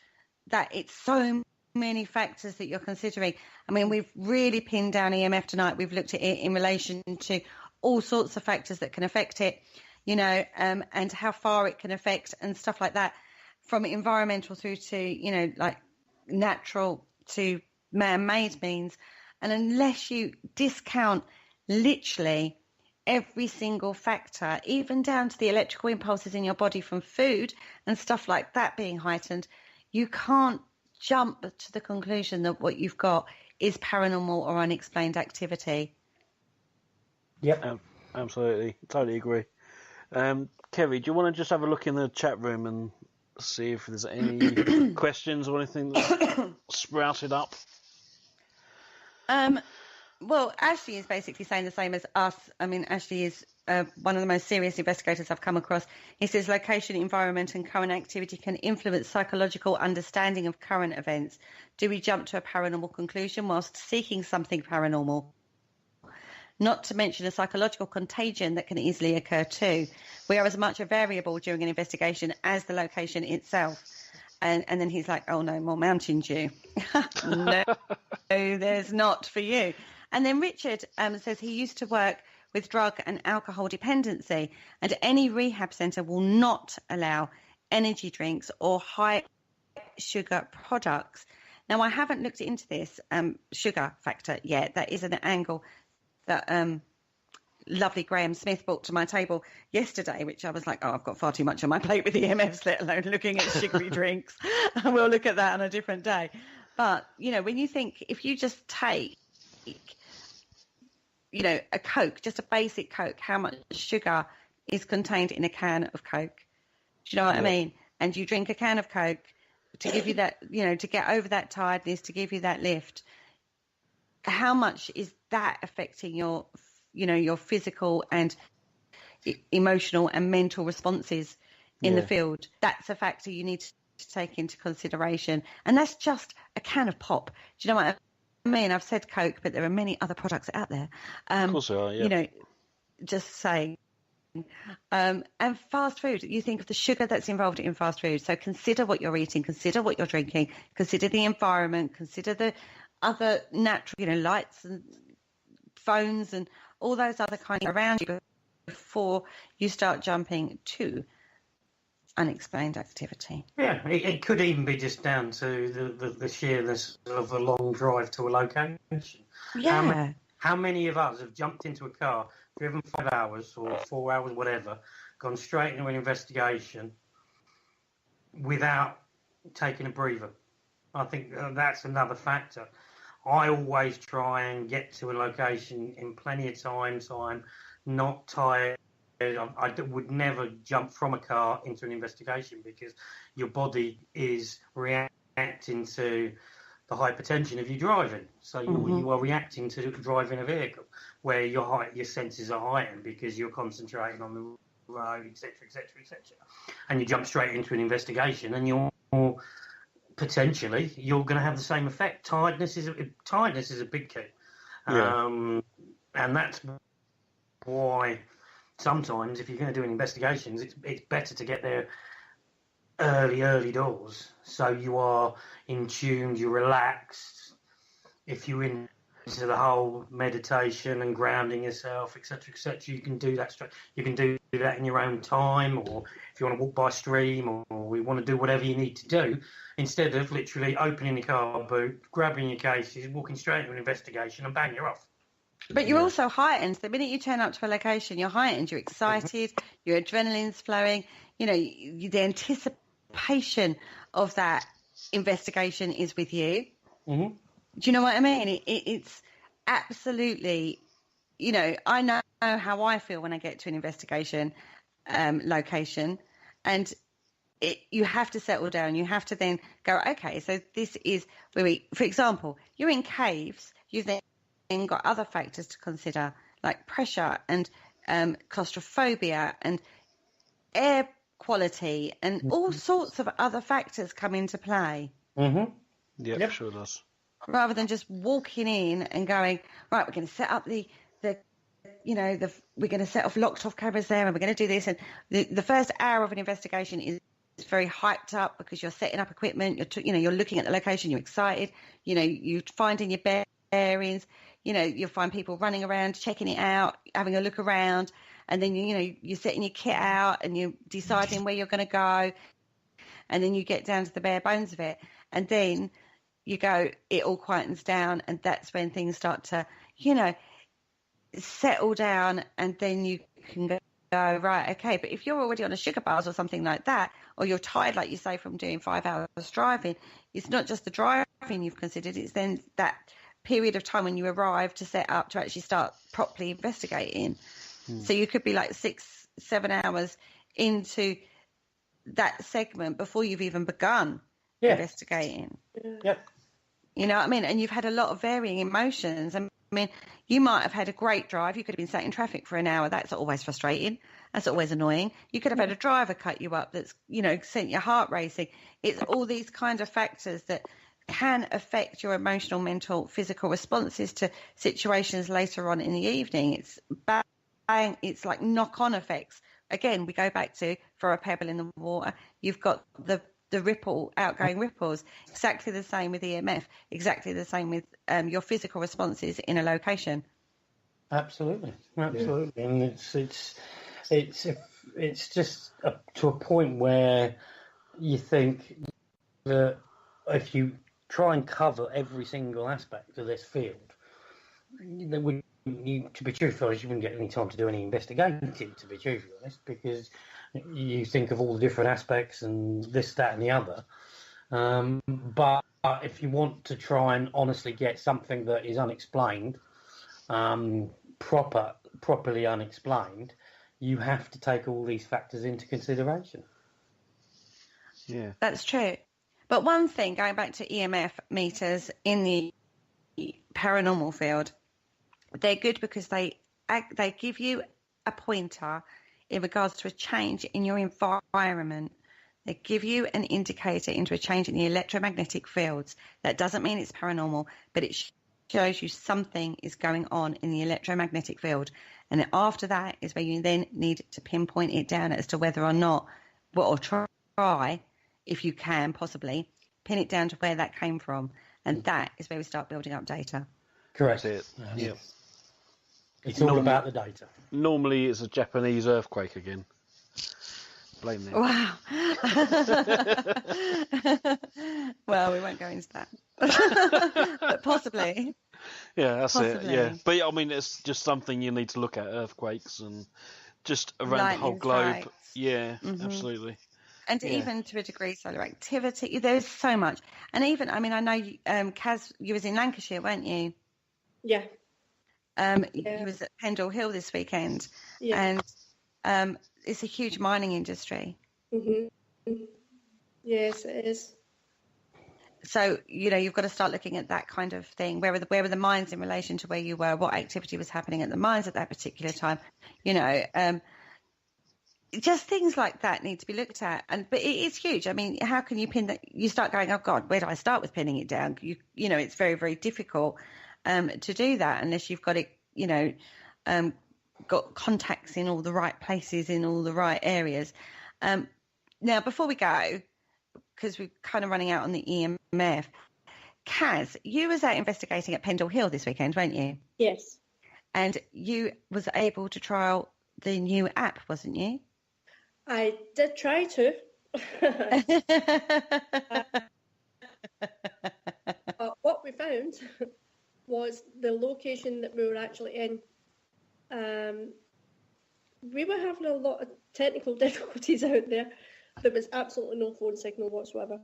Speaker 3: that. It's so many factors that you're considering. I mean, we've really pinned down EMF tonight. We've looked at it in relation to all sorts of factors that can affect it, and how far it can affect and stuff like that, from environmental through to, like natural to man-made means. And unless you discount literally every single factor, even down to the electrical impulses in your body from food and stuff like that being heightened, you can't jump to the conclusion that what you've got is paranormal or unexplained activity.
Speaker 5: Yep.
Speaker 2: Absolutely. Totally agree. Kerry, do you want to just have a look in the chat room and see if there's any questions or anything that sprouted up?
Speaker 3: Well, Ashley is basically saying the same as us. I mean, Ashley is one of the most serious investigators I've come across. He says location, environment and current activity can influence psychological understanding of current events. Do we jump to a paranormal conclusion whilst seeking something paranormal? Not to mention a psychological contagion that can easily occur too. We are as much a variable during an investigation as the location itself. And then he's like, oh no, more Mountain Dew. No, there's not for you. And then Richard says he used to work with drug and alcohol dependency, and any rehab centre will not allow energy drinks or high sugar products. Now, I haven't looked into this sugar factor yet. That is an angle that lovely Graham Smith brought to my table yesterday, which I was like, oh, I've got far too much on my plate with EMFs, let alone looking at sugary drinks. And we'll look at that on a different day. But, you know, when you think, if you just take, you know, a Coke, just a basic Coke, how much sugar is contained in a can of Coke? Do you know what I mean? And you drink a can of Coke to give you that, you know, to get over that tiredness, to give you that lift. How much is that affecting your, you know, your physical and emotional and mental responses in the field? That's a factor you need to take into consideration. And that's just a can of pop. Do you know what I mean? I've said Coke, but there are many other products out there.
Speaker 2: Of course there are, yeah.
Speaker 3: You know, just saying. And fast food, you think of the sugar that's involved in fast food. So consider what you're eating, consider what you're drinking, consider the environment, consider the other natural, you know, lights and phones and all those other kinds around you before you start jumping to unexplained activity.
Speaker 5: Yeah, it could even be just down to the sheerness of a long drive to a location.
Speaker 3: Yeah.
Speaker 5: How many of us have jumped into a car, driven 5 hours or 4 hours, whatever, gone straight into an investigation without taking a breather? I think that's another factor. I always try and get to a location in plenty of time, so I'm not tired. I would never jump from a car into an investigation because your body is reacting to the hypertension of you driving. So you are reacting to driving a vehicle where your senses are heightened because you're concentrating on the road, etc., etc., etc. And you jump straight into an investigation and you're going to have the same effect. Tiredness is a big key. And that's why sometimes if you're going to do investigations, it's better to get there early doors, so you are in tune, you're relaxed. If you're into the whole meditation and grounding yourself, etc., etc., you can do that straight. You can do that in your own time, or if you want to walk by a stream, or we want to do whatever you need to do, instead of literally opening the car boot, grabbing your cases, walking straight into an investigation, and bang, you're off.
Speaker 3: But you're also heightened. The minute you turn up to a location, you're heightened. You're excited. Your adrenaline's flowing. You know, the anticipation of that investigation is with you. Do you know what I mean? It's absolutely, you know, I know how I feel when I get to an investigation location, and you have to settle down. You have to then go, okay, so this is where we, for example, you're in caves. You've then got other factors to consider, like pressure and claustrophobia and air quality and all sorts of other factors come into play.
Speaker 2: Yeah, sure does.
Speaker 3: Rather than just walking in and going, right, we're going to set up we're going to set off locked off cameras there and we're going to do this. And the first hour of an investigation is very hyped up because you're setting up equipment, you're looking at the location, you're excited, you're finding your bearings, you'll find people running around, checking it out, having a look around, and then, you're setting your kit out and you're deciding where you're going to go, and then you get down to the bare bones of it. And then you go, it all quietens down, and that's when things start to, settle down, and then you can go, right, okay. But if you're already on a sugar bars or something like that, or you're tired, like you say, from doing 5 hours driving, it's not just the driving you've considered, it's then that period of time when you arrive to set up to actually start properly investigating. So you could be like 6-7 hours into that segment before you've even begun investigating.
Speaker 5: Yeah.
Speaker 3: You know what I mean? And you've had a lot of varying emotions. I mean, you might have had a great drive. You could have been sat in traffic for an hour. That's always frustrating. That's always annoying. You could have had a driver cut you up that's, sent your heart racing. It's all these kind of factors that can affect your emotional, mental, physical responses to situations later on in the evening. It's bang. It's like knock-on effects. Again, we go back to, for a pebble in the water, you've got the outgoing ripples. Exactly the same with EMF. Exactly the same with your physical responses in a location.
Speaker 5: Absolutely, and it's just to a point where you think that if you try and cover every single aspect of this field, then to be truthful, you wouldn't get any time to do any investigating, to be truthful honest, because you think of all the different aspects and this, that, and the other. But if you want to try and honestly get something that is unexplained, properly unexplained, you have to take all these factors into consideration.
Speaker 2: Yeah,
Speaker 3: that's true. But one thing, going back to EMF meters in the paranormal field, they're good because they give you a pointer in regards to a change in your environment. They give you an indicator into a change in the electromagnetic fields. That doesn't mean it's paranormal, but it shows you something is going on in the electromagnetic field. And then after that is where you then need to pinpoint it down as to whether or not, or try, if you can possibly, pin it down to where that came from. And that is where we start building up data.
Speaker 5: Correct.
Speaker 2: that's it. Yeah.
Speaker 5: It's all about the data.
Speaker 2: Normally, it's a Japanese earthquake again. Blame them.
Speaker 3: Wow. Well, we won't go into that. But possibly.
Speaker 2: Yeah, that's
Speaker 3: Possibly.
Speaker 2: it. Yeah, but I mean, it's just something you need to look at: earthquakes and just around the whole
Speaker 3: Lightning
Speaker 2: globe.
Speaker 3: strikes.
Speaker 2: Yeah, absolutely.
Speaker 3: And even to a degree, solar activity. There's so much. And even, I mean, I know, Kaz, you was in Lancashire, weren't you?
Speaker 4: Yeah.
Speaker 3: You was at Pendle Hill this weekend.
Speaker 4: Yeah.
Speaker 3: And it's a huge mining industry.
Speaker 4: Mm-hmm. Yes, it is.
Speaker 3: So, you've got to start looking at that kind of thing. Where were the mines in relation to where you were? What activity was happening at the mines at that particular time? Just things like that need to be looked at. But it is huge. I mean, how can you pin that? You start going, oh God, where do I start with pinning it down? It's very, very difficult to do that unless you've got it, got contacts in all the right places, in all the right areas. Now, before we go, because we're kind of running out on the EMF, Kaz, you was out investigating at Pendle Hill this weekend, weren't you?
Speaker 4: Yes.
Speaker 3: And you was able to trial the new app, wasn't you?
Speaker 4: I did try to. What we found was the location that we were actually in. We were having a lot of technical difficulties out there. There was absolutely no phone signal whatsoever.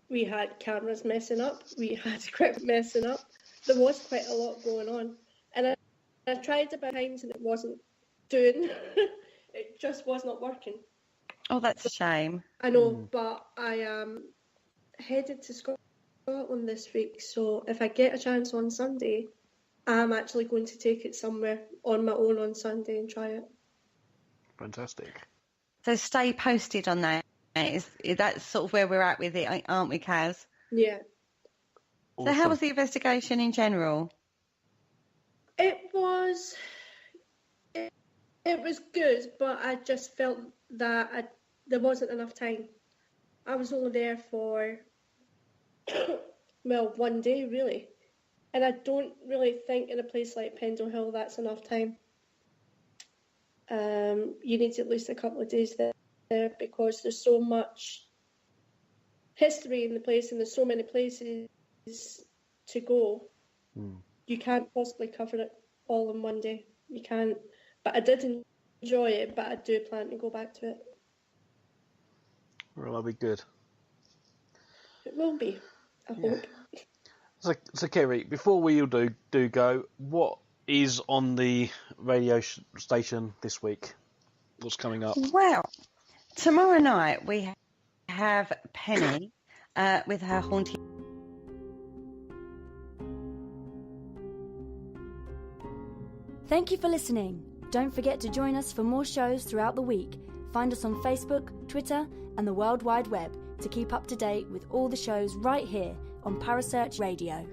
Speaker 4: We had cameras messing up. We had equipment messing up. There was quite a lot going on. And I tried about times and it wasn't doing. It just was not working.
Speaker 3: Oh, that's a shame.
Speaker 4: I know, but I am headed to Scotland this week. So if I get a chance on Sunday, I'm actually going to take it somewhere on my own on Sunday and try it.
Speaker 2: Fantastic.
Speaker 3: So stay posted on that. That's sort of where we're at with it, aren't we, Kaz?
Speaker 4: Yeah.
Speaker 3: So how was the investigation in general?
Speaker 4: It was good, but I just felt that there wasn't enough time. I was only there for, well, one day, really. And I don't really think in a place like Pendle Hill that's enough time. You need at least a couple of days there because there's so much history in the place, and there's so many places to go. You can't possibly cover it all in one day. You can't. But I did enjoy it, but I do plan to go back to it.
Speaker 2: Well, that'll be good.
Speaker 4: It will be, I hope.
Speaker 2: So Kerry, before we all do go, what is on the radio station this week? What's coming up?
Speaker 3: Well, tomorrow night we have Penny with her haunting.
Speaker 1: Thank you for listening. Don't forget to join us for more shows throughout the week. Find us on Facebook, Twitter, and the World Wide Web to keep up to date with all the shows right here on Parasearch Radio.